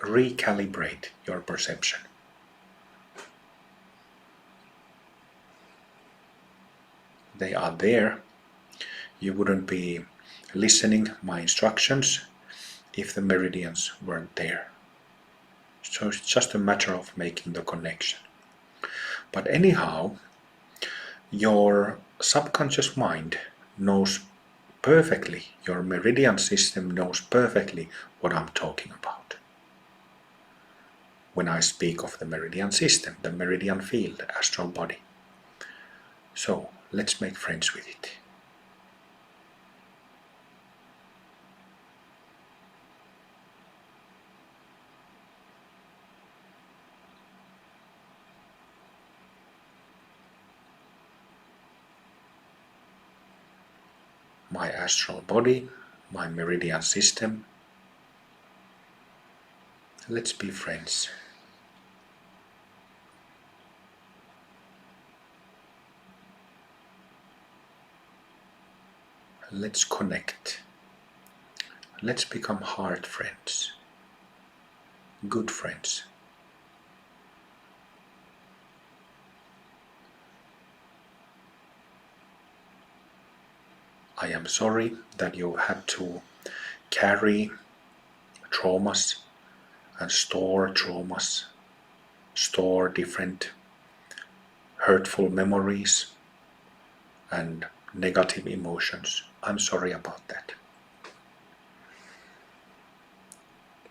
Recalibrate your perception. They are there. You wouldn't be listening my instructions if the meridians weren't there. So it's just a matter of making the connection. But anyhow, your subconscious mind knows perfectly, your meridian system knows perfectly what I'm talking about. When I speak of the meridian system, the meridian field, the astral body. So let's make friends with it. My astral body, my meridian system. Let's be friends. Let's connect. Let's become heart friends. Good friends. I am sorry that you had to carry traumas and store traumas, store different hurtful memories and negative emotions. I'm sorry about that.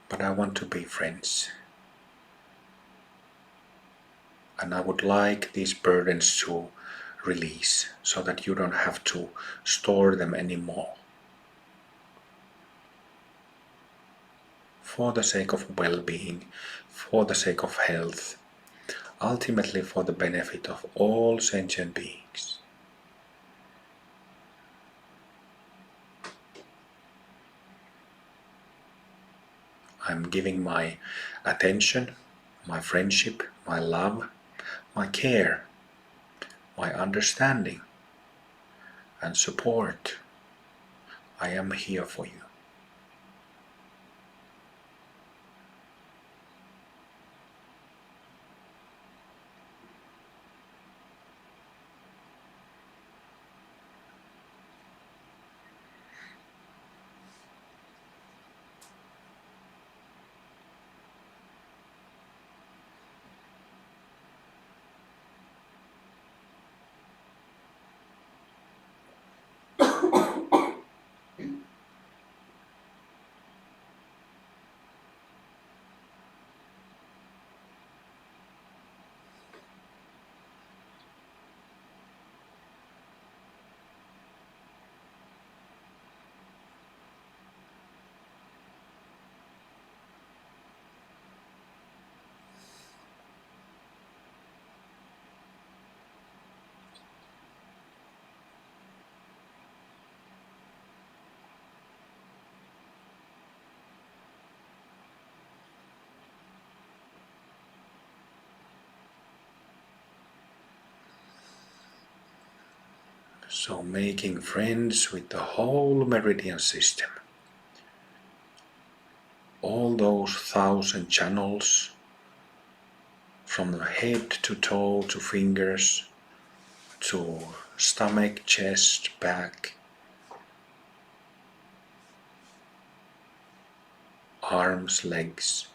But I want to be friends. And I would like these burdens to release so that you don't have to store them anymore. For the sake of well-being, for the sake of health, ultimately for the benefit of all sentient beings. I'm giving my attention, my friendship, my love, my care, my understanding and support. I am here for you. So making friends with the whole meridian system. All those 1,000 channels from the head to toe to fingers to stomach, chest, back, arms, legs.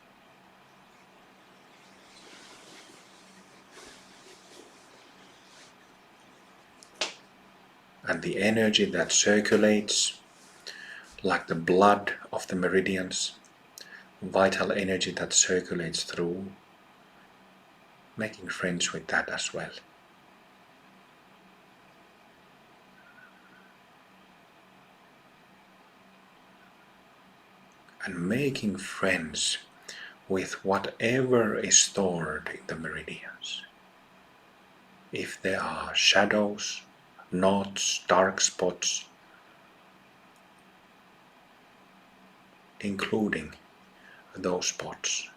And the energy that circulates, like the blood of the meridians, vital energy that circulates through, making friends with that as well. And making friends with whatever is stored in the meridians. If there are shadows, knots, dark spots, including those spots.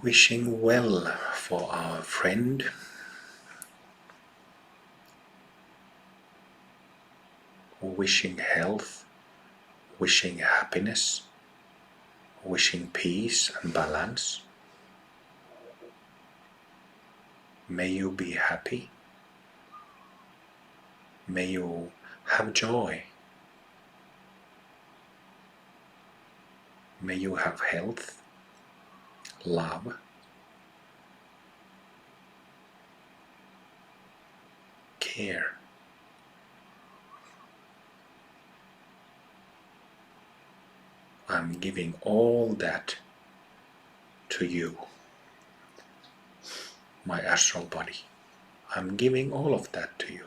Wishing well for our friend, wishing health, wishing happiness, wishing peace and balance. May you be happy. May you have joy. May you have health, love, care. I'm giving all that to you, my astral body. I'm giving all of that to you.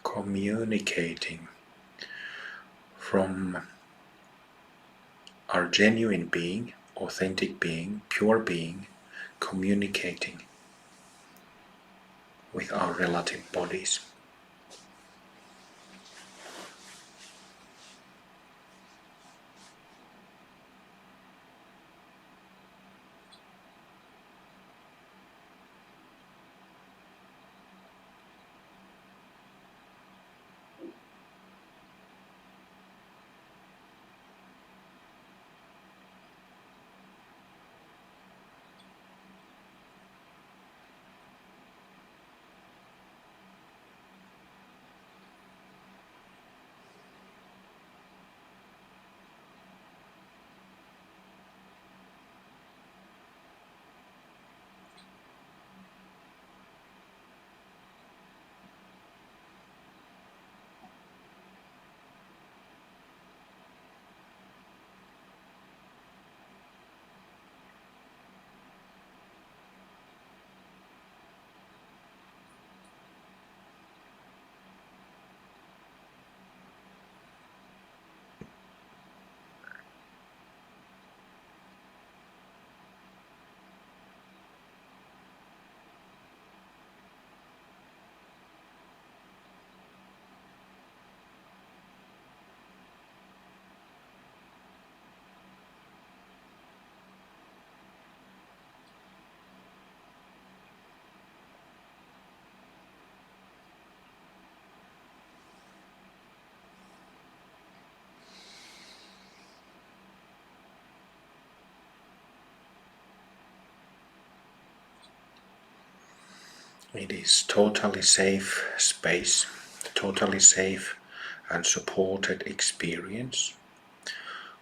Communicating from our genuine being, authentic being, pure being, communicating with our relative bodies. It is totally safe space, totally safe and supported experience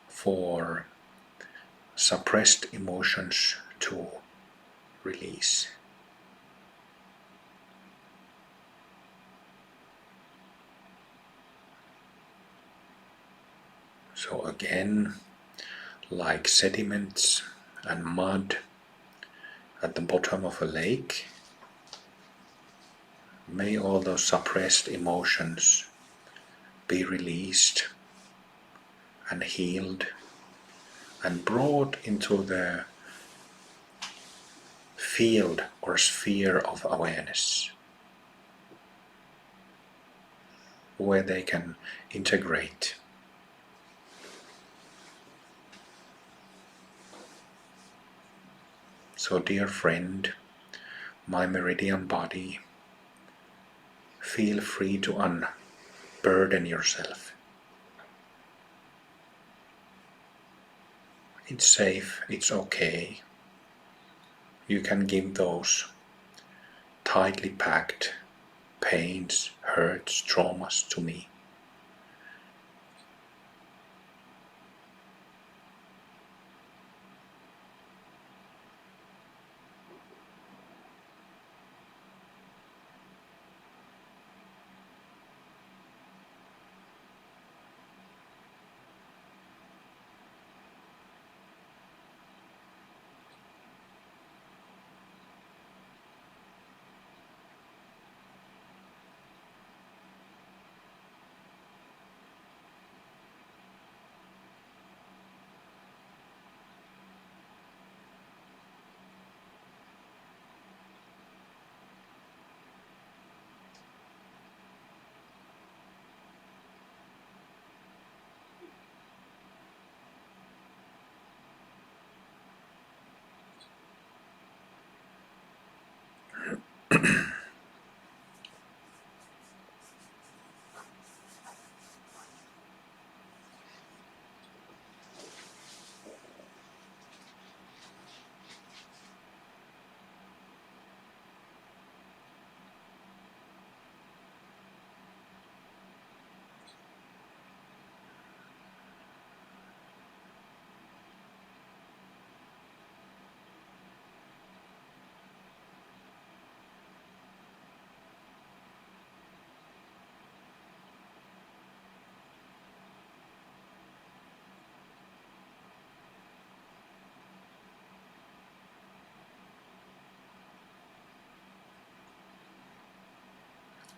for suppressed emotions to release. So again, like sediments and mud at the bottom of a lake, may all those suppressed emotions be released and healed and brought into the field or sphere of awareness, where they can integrate. So, dear friend, my meridian body, feel free to unburden yourself. It's safe, it's okay. You can give those tightly packed pains, hurts, traumas to me.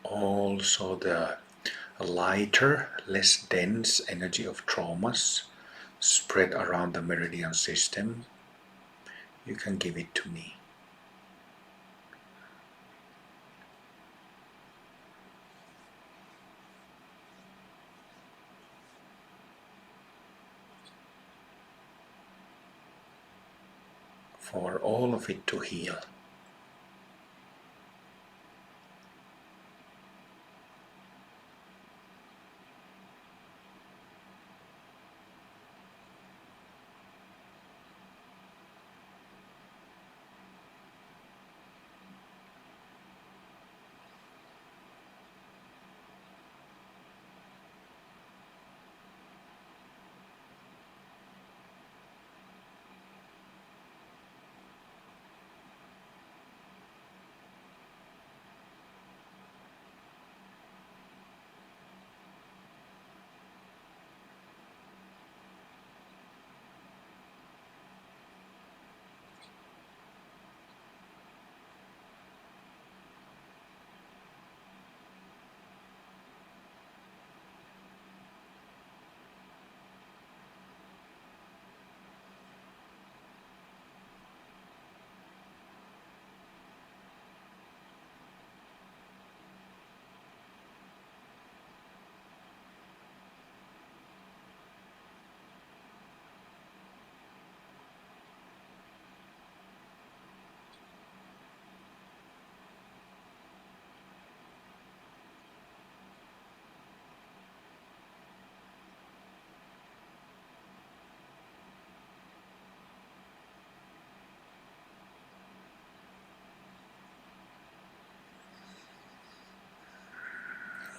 Also, the a lighter, less dense energy of traumas spread around the meridian system, you can give it to me. For all of it to heal.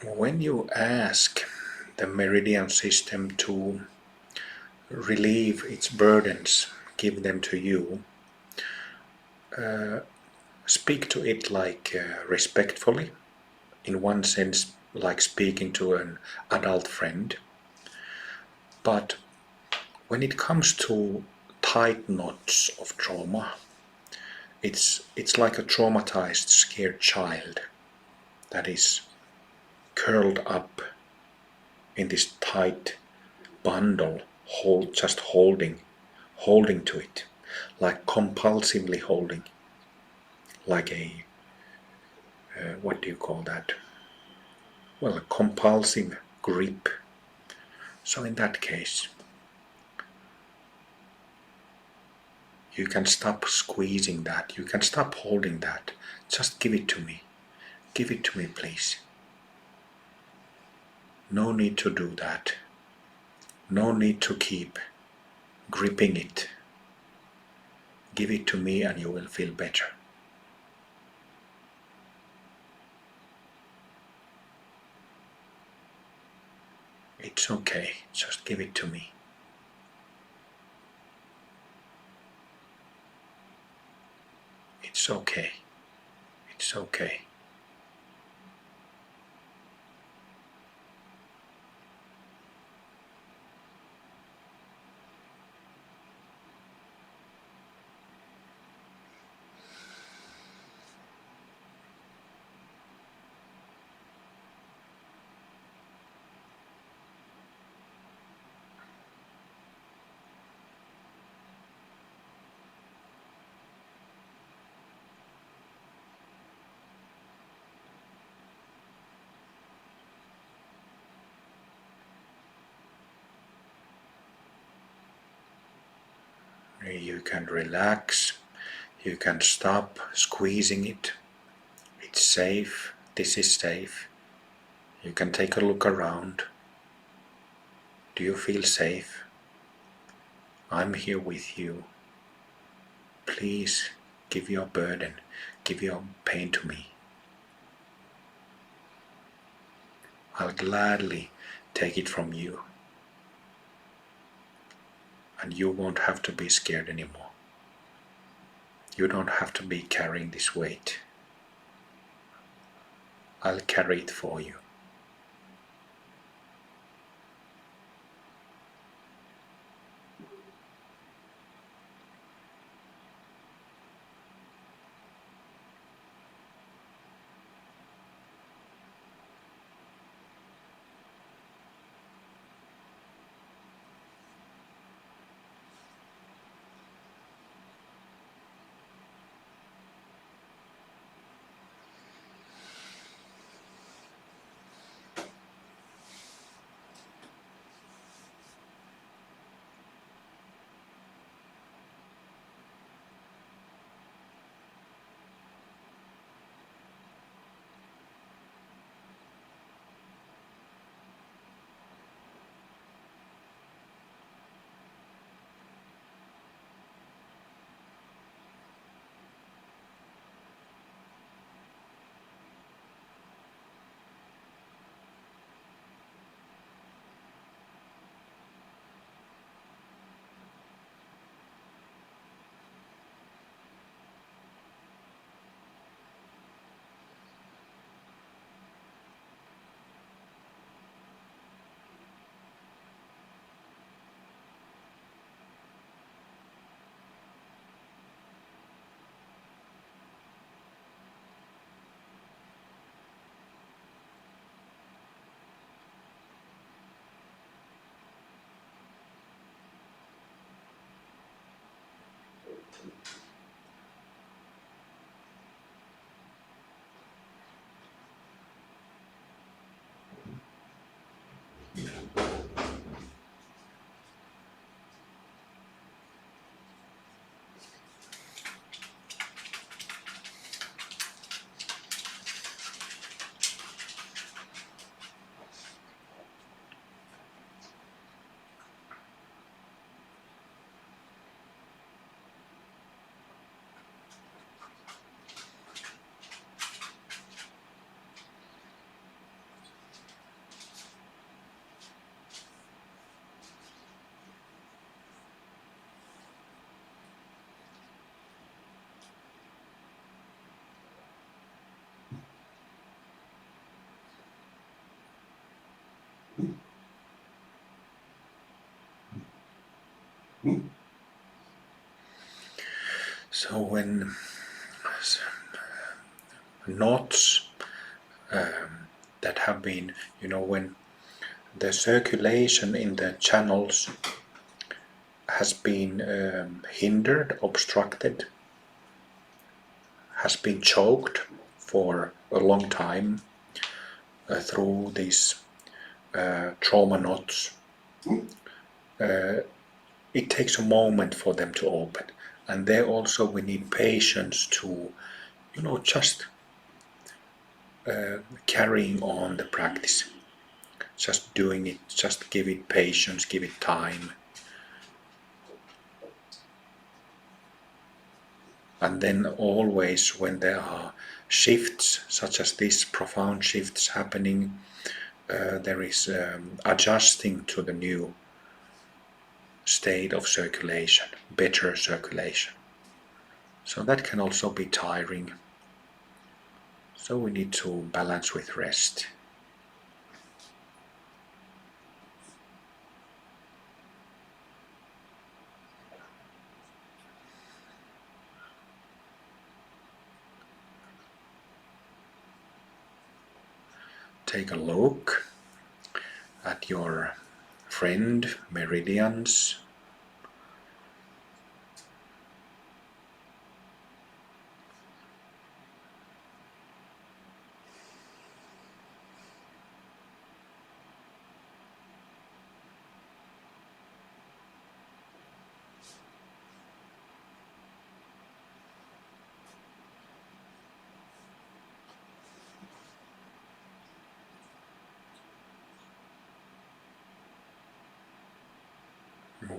When you ask the meridian system to relieve its burdens, give them to you, speak to it like respectfully, in one sense, like speaking to an adult friend. But when it comes to tight knots of trauma, it's like a traumatized, scared child that is curled up in this tight bundle, just holding to it, like compulsively holding, like a what do you call that? Well, a compulsive grip. So in that case, you can stop squeezing that. You can stop holding that. Just give it to me. Give it to me, please. No need to do that. No need to keep gripping it. Give it to me and you will feel better. It's okay. Just give it to me. It's okay. It's okay. You can relax. You can stop squeezing it. It's safe. This is safe. You can take a look around. Do you feel safe? I'm here with you. Please give your burden, give your pain to me. I'll gladly take it from you. And you won't have to be scared anymore. You don't have to be carrying this weight. I'll carry it for you. So when knots that have been, when the circulation in the channels has been hindered, obstructed, has been choked for a long time through these trauma knots, it takes a moment for them to open. And there also we need patience to, just carrying on the practice, just doing it, just give it patience, give it time. And then always when there are shifts, such as this profound shifts happening, there is adjusting to the new state of circulation, better circulation. So that can also be tiring. So we need to balance with rest. Take a look at your friend meridians.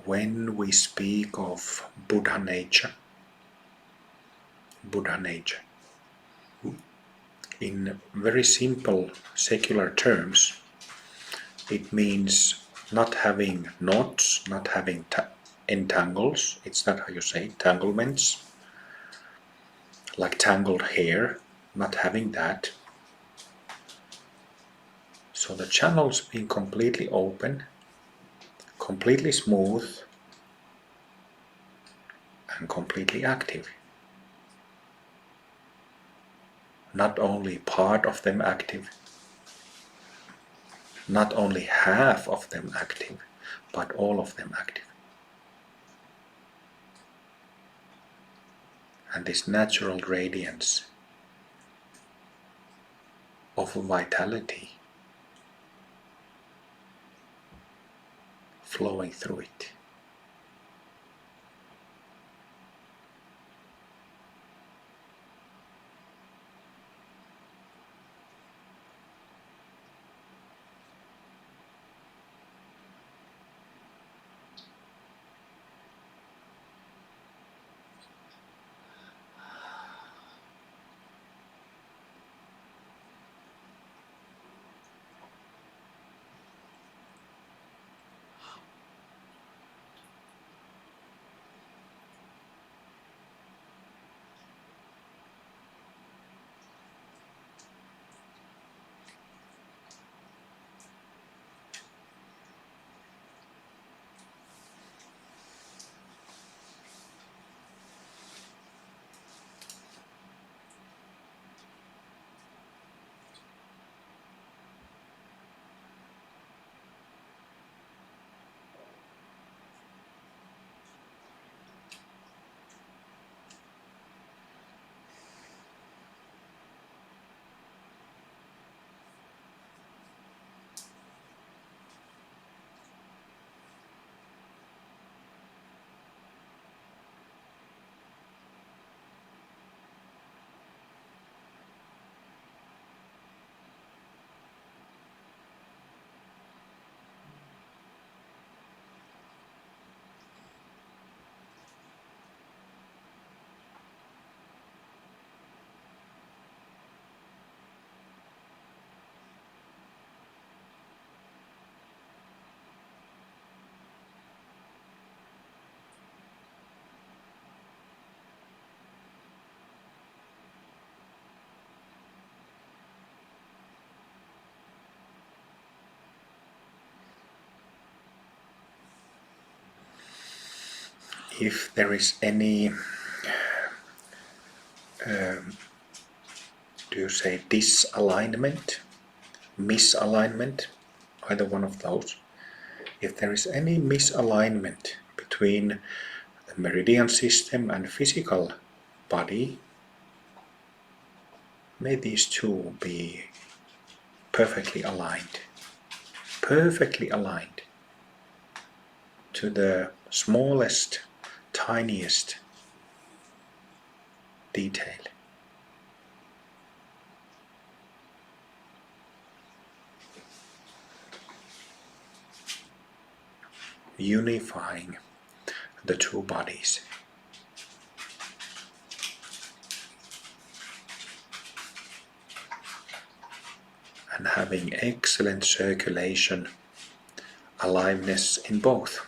When we speak of Buddha nature, in very simple secular terms, it means not having knots, not having entangles. It's not how you say entanglements, like tangled hair, not having that. So the channels being completely open, completely smooth, and completely active. Not only part of them active, not only half of them active, but all of them active. And this natural radiance of vitality flowing through it. if there is any do you say disalignment, misalignment, either one of those. If there is any misalignment between the meridian system and physical body, may these two be perfectly aligned to the smallest, tiniest detail. Unifying the two bodies. And having excellent circulation, aliveness in both.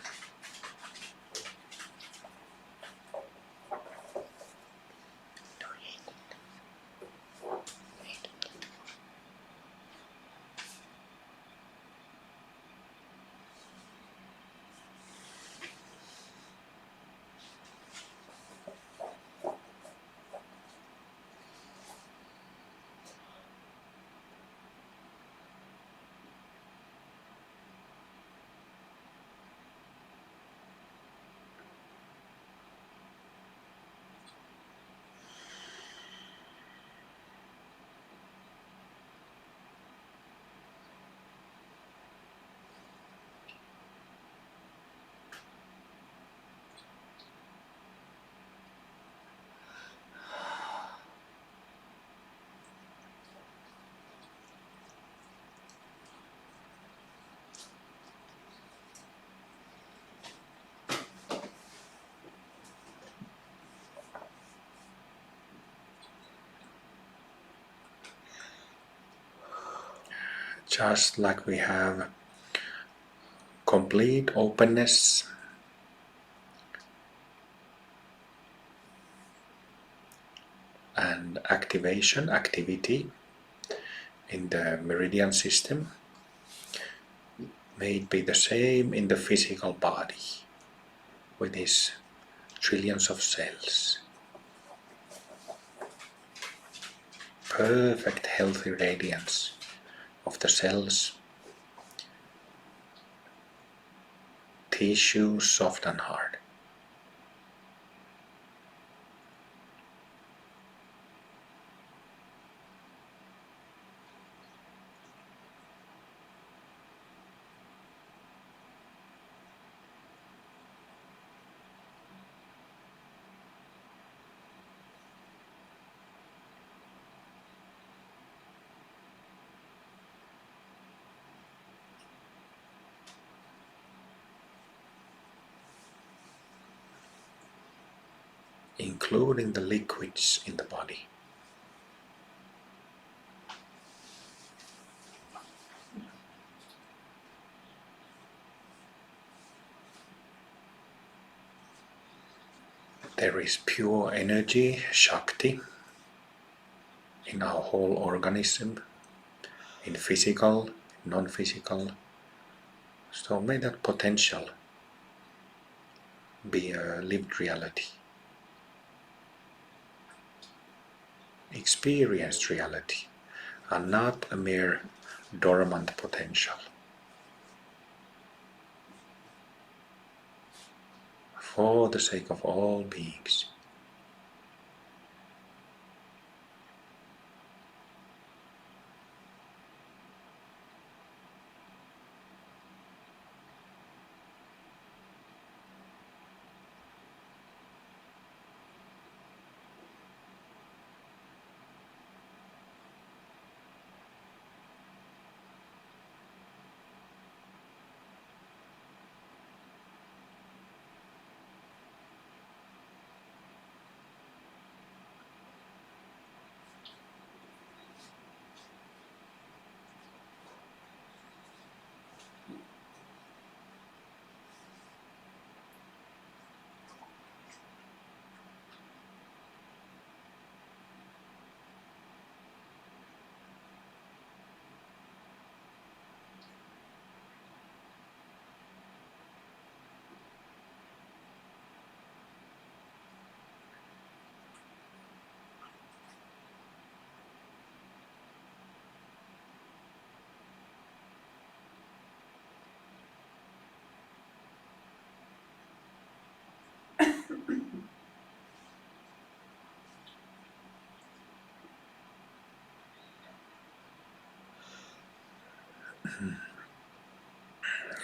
Just like we have complete openness and activity in the meridian system, may it be the same in the physical body with its trillions of cells. Perfect healthy radiance of the cells, tissue soft and hard. Including the liquids in the body. There is pure energy, Shakti, in our whole organism, in physical, non-physical. So may that potential be a lived reality, experienced reality, and not a mere dormant potential. For the sake of all beings.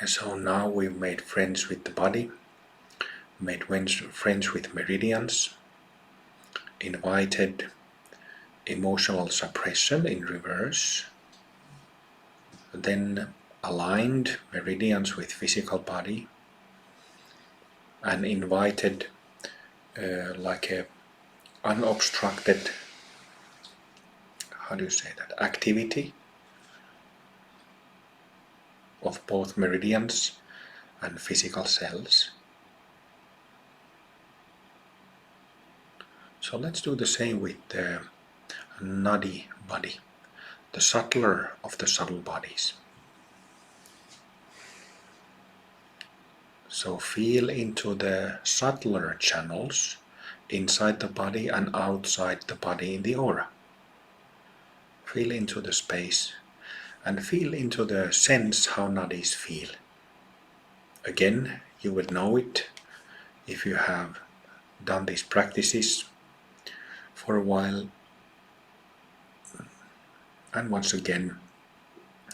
So now we've made friends with the body, made friends with meridians, invited emotional suppression in reverse, then aligned meridians with physical body, and invited like a unobstructed, how do you say that, activity of both meridians and physical cells. So let's do the same with the nadi body, the subtler of the subtle bodies. So feel into the subtler channels inside the body and outside the body in the aura. Feel into the space and feel into the sense how nadis feel. Again, you will know it if you have done these practices for a while. And once again,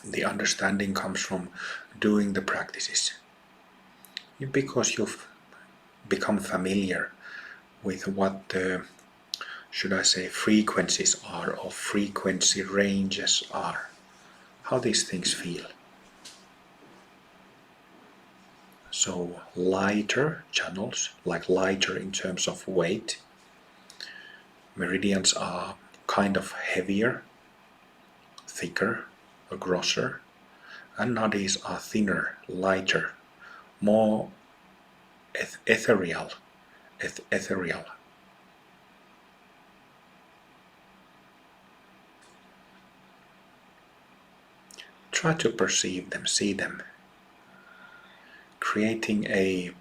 the understanding comes from doing the practices. Because you've become familiar with what the, should I say, frequencies are, or frequency ranges are, how these things feel. So lighter channels, like lighter in terms of weight, meridians are kind of heavier, thicker, grosser, and nadis are thinner, lighter, more ethereal. Try to perceive them, see them, creating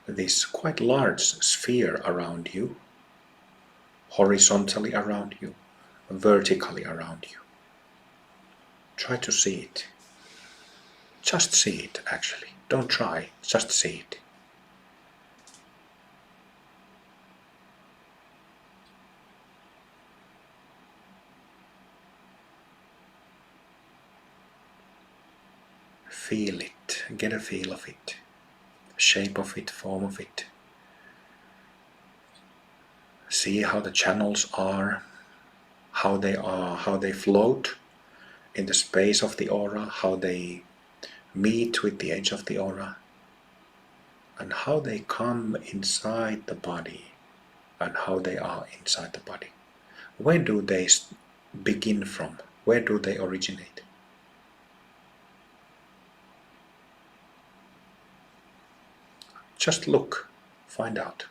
this quite large sphere around you, horizontally around you, vertically around you. Try to see it. Just see it, actually. Don't try, just see it. Feel it, get a feel of it, shape of it, form of it. See how the channels are, how they float in the space of the aura, how they meet with the edge of the aura, and how they come inside the body, and how they are inside the body. Where do they begin from? Where do they originate? Just look, find out.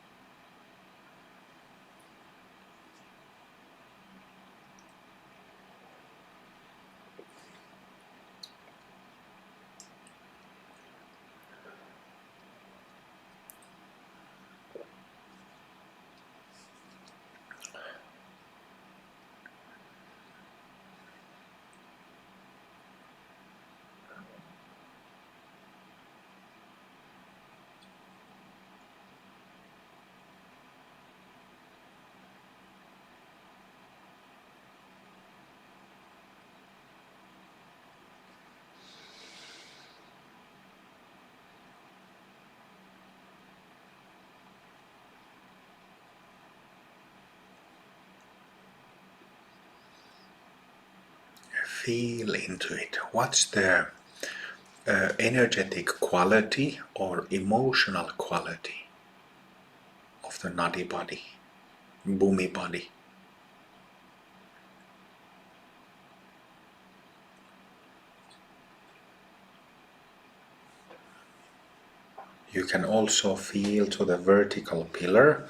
Feel into it. What's the energetic quality or emotional quality of the nadi body, bhumi body? You can also feel to the vertical pillar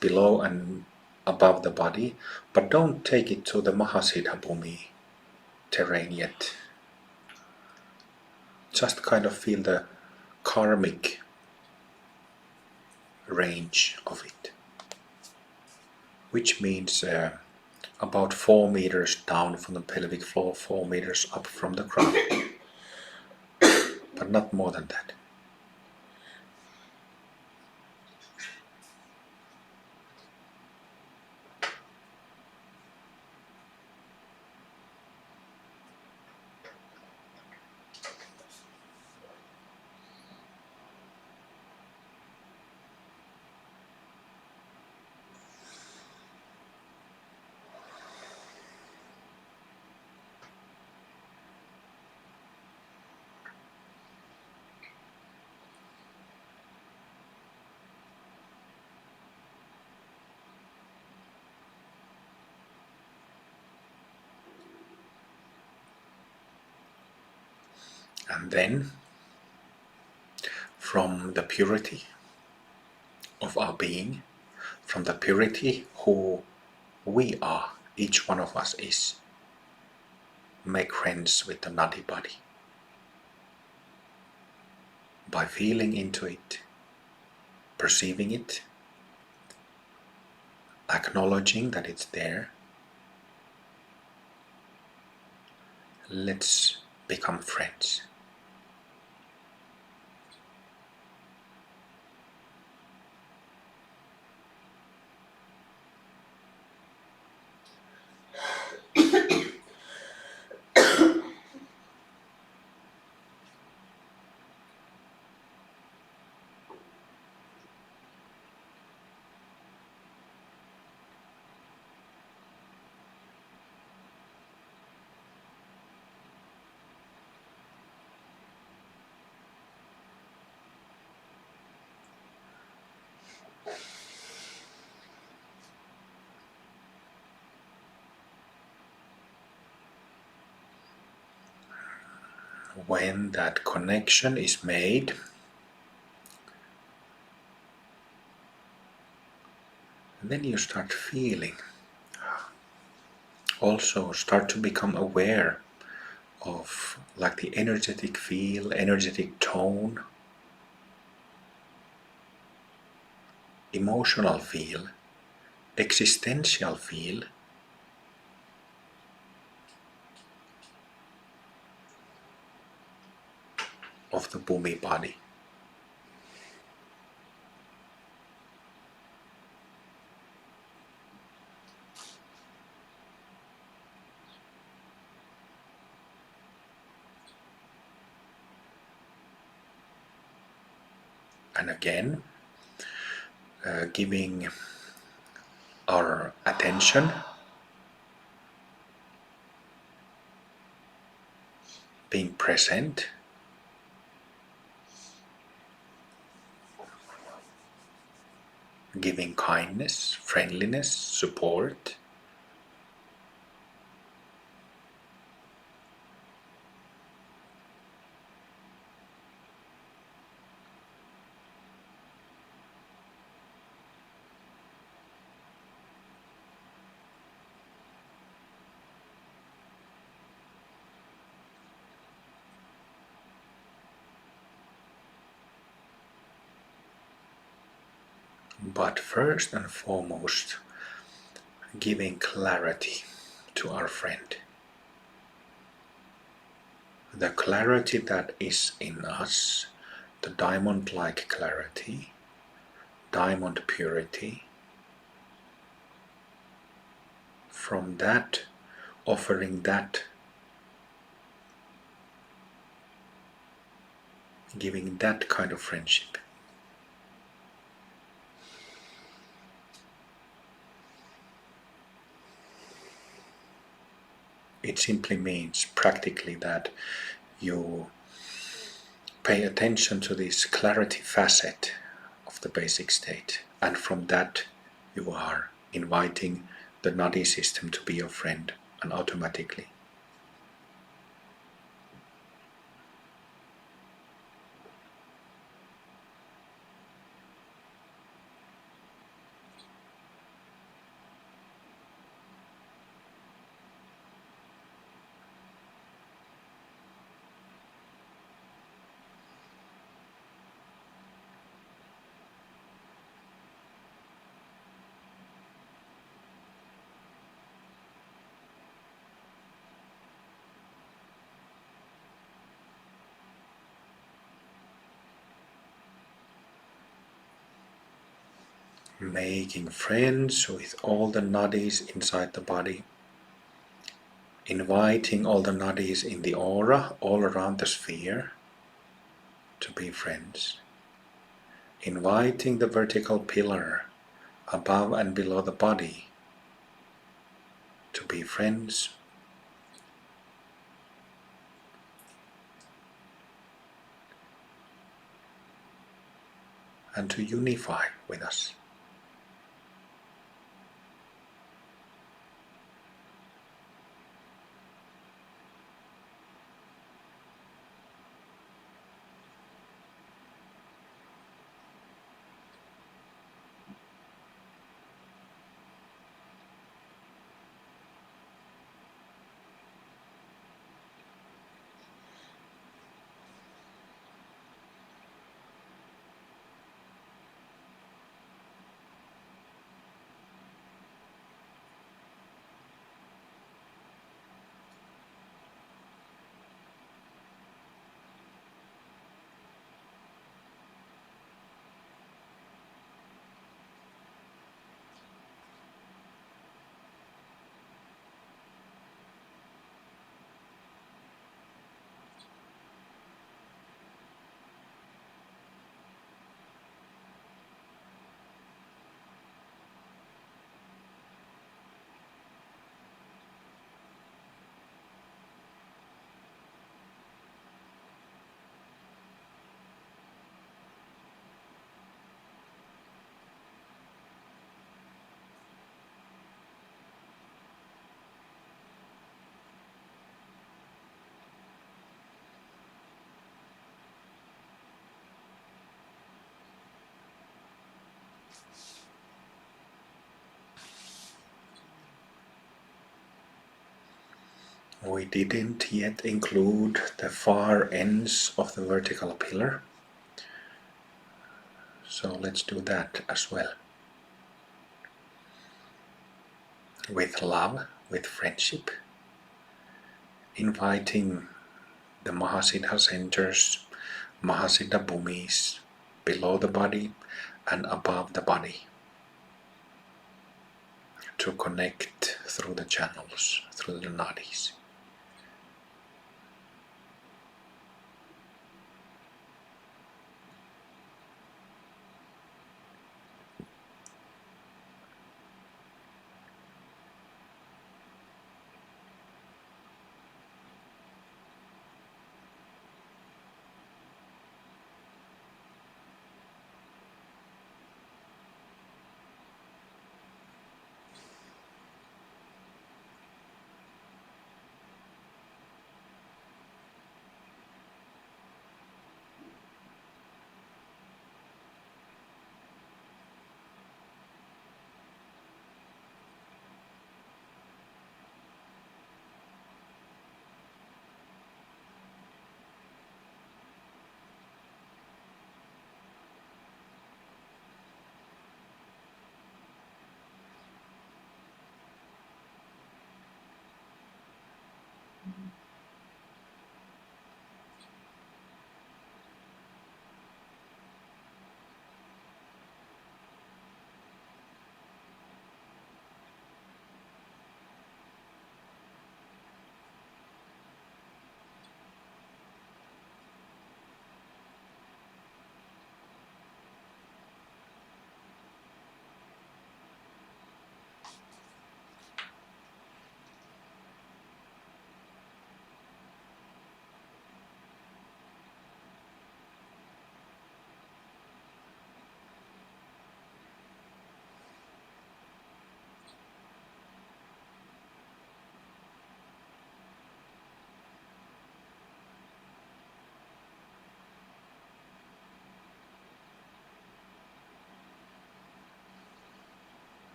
below and above the body, but don't take it to the Mahasiddha bhumi terrain yet. Just kind of feel the karmic range of it, which means about 4 meters down from the pelvic floor, 4 meters up from the ground, but not more than that. And then, from the purity of our being, from the purity who we are, each one of us is, make friends with the nuddy body by feeling into it, perceiving it, acknowledging that it's there. Let's become friends. When that connection is made, then you start feeling, also start to become aware of like the energetic feel, energetic tone, emotional feel, existential feel of the bhumi body. And again, giving our attention, being present, giving kindness, friendliness, support, but first and foremost, giving clarity to our friend. The clarity that is in us, the diamond-like clarity, diamond purity, from that, offering that, giving that kind of friendship. It simply means practically that you pay attention to this clarity facet of the basic state, and from that you are inviting the nadi system to be your friend, and automatically. Making friends with all the nadis inside the body, inviting all the nadis in the aura all around the sphere to be friends, inviting the vertical pillar above and below the body to be friends, and to unify with us. We didn't yet include the far ends of the vertical pillar, so let's do that as well. With love, with friendship, inviting the Mahasiddha centers, Mahasiddha bhumis, below the body and above the body, to connect through the channels, through the nadis.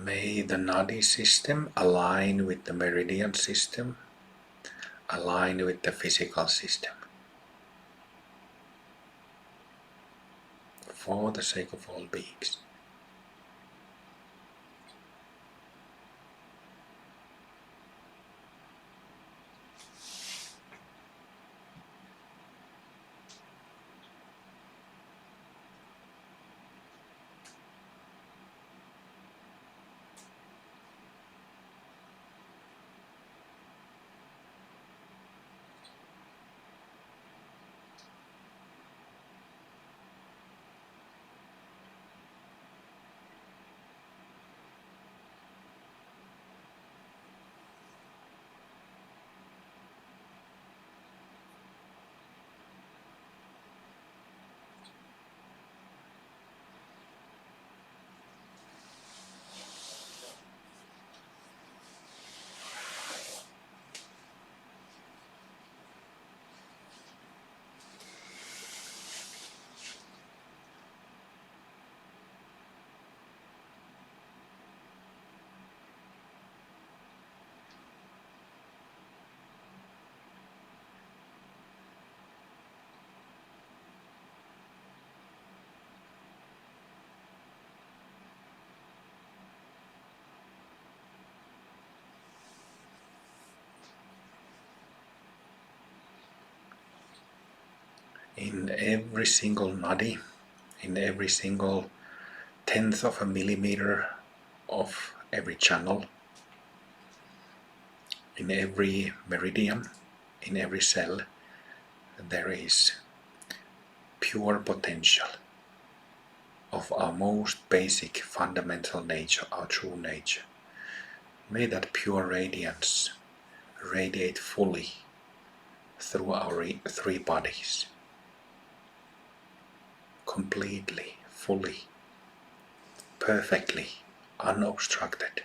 May the nadi system align with the meridian system, align with the physical system, for the sake of all beings. In every single nadi, in every single tenth of a millimeter of every channel, in every meridian, in every cell, there is pure potential of our most basic fundamental nature, our true nature. May that pure radiance radiate fully through our three bodies, completely, fully, perfectly, unobstructed.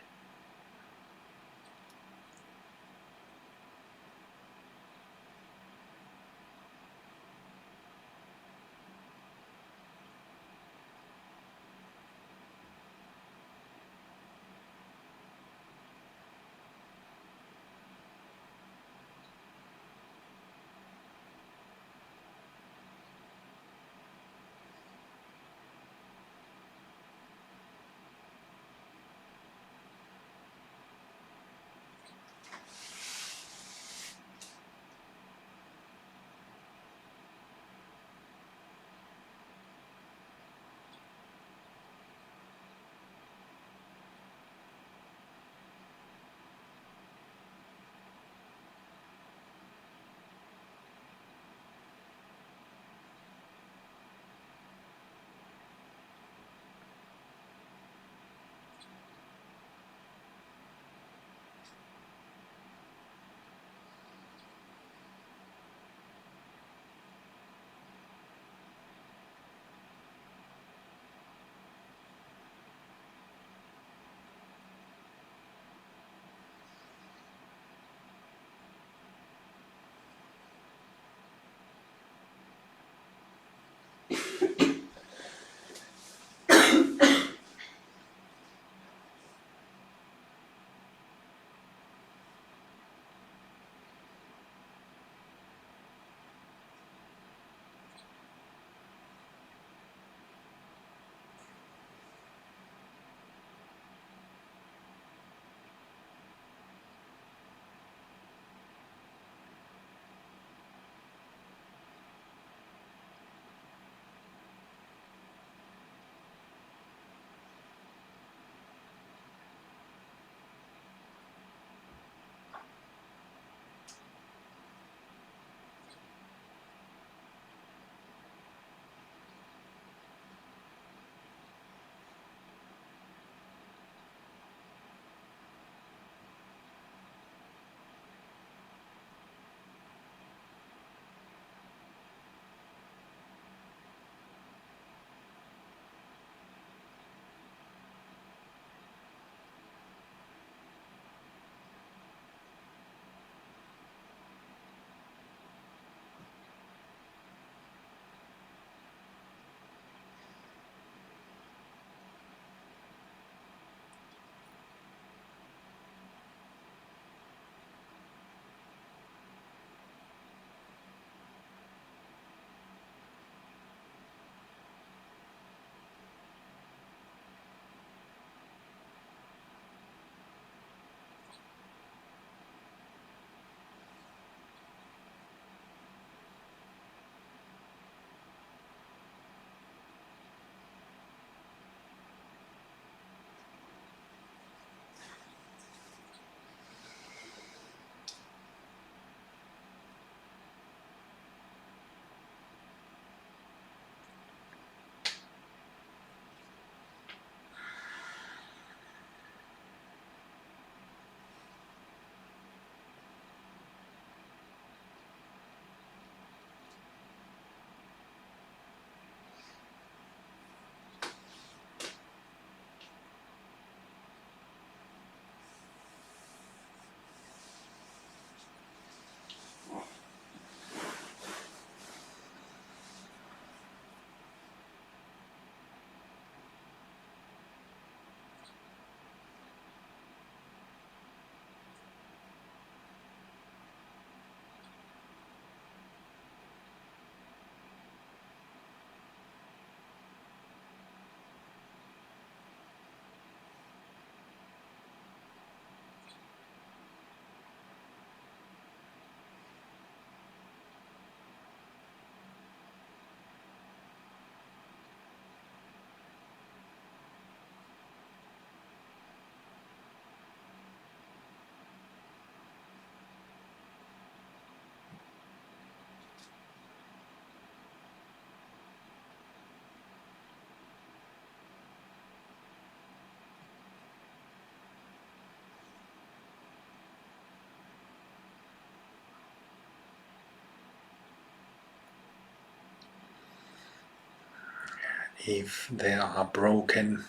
If there are broken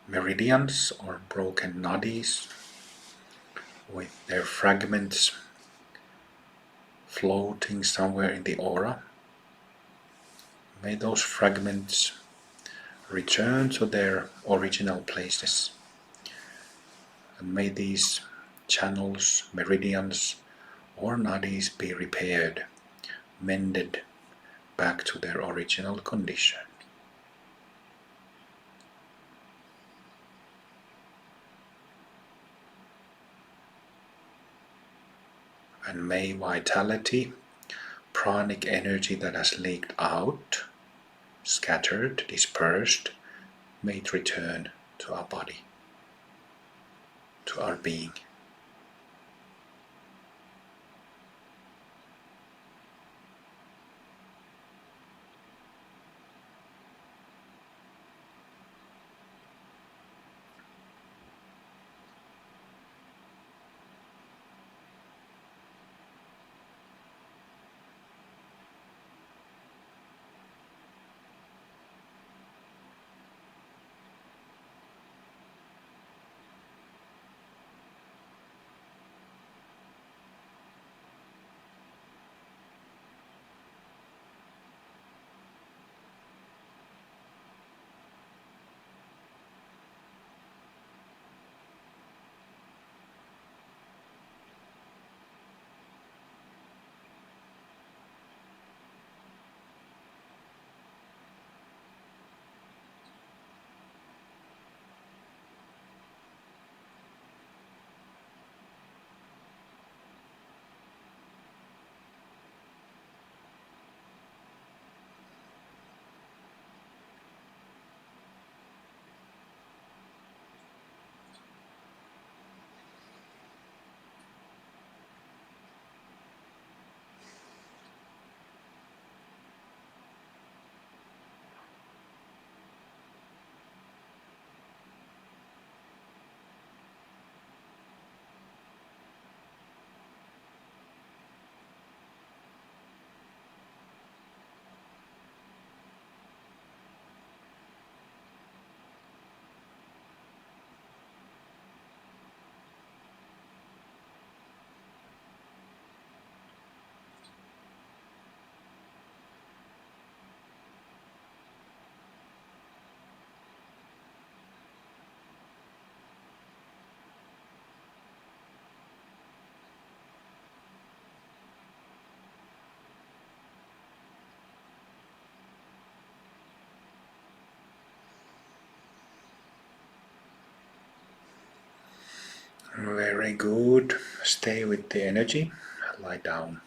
meridians or broken nadis with their fragments floating somewhere in the aura, may those fragments return to their original places, and may these channels, meridians, or nadis be repaired, mended back to their original condition. And may vitality, pranic energy that has leaked out, scattered, dispersed, may it return to our body, to our being. Very good. Stay with the energy. Lie down.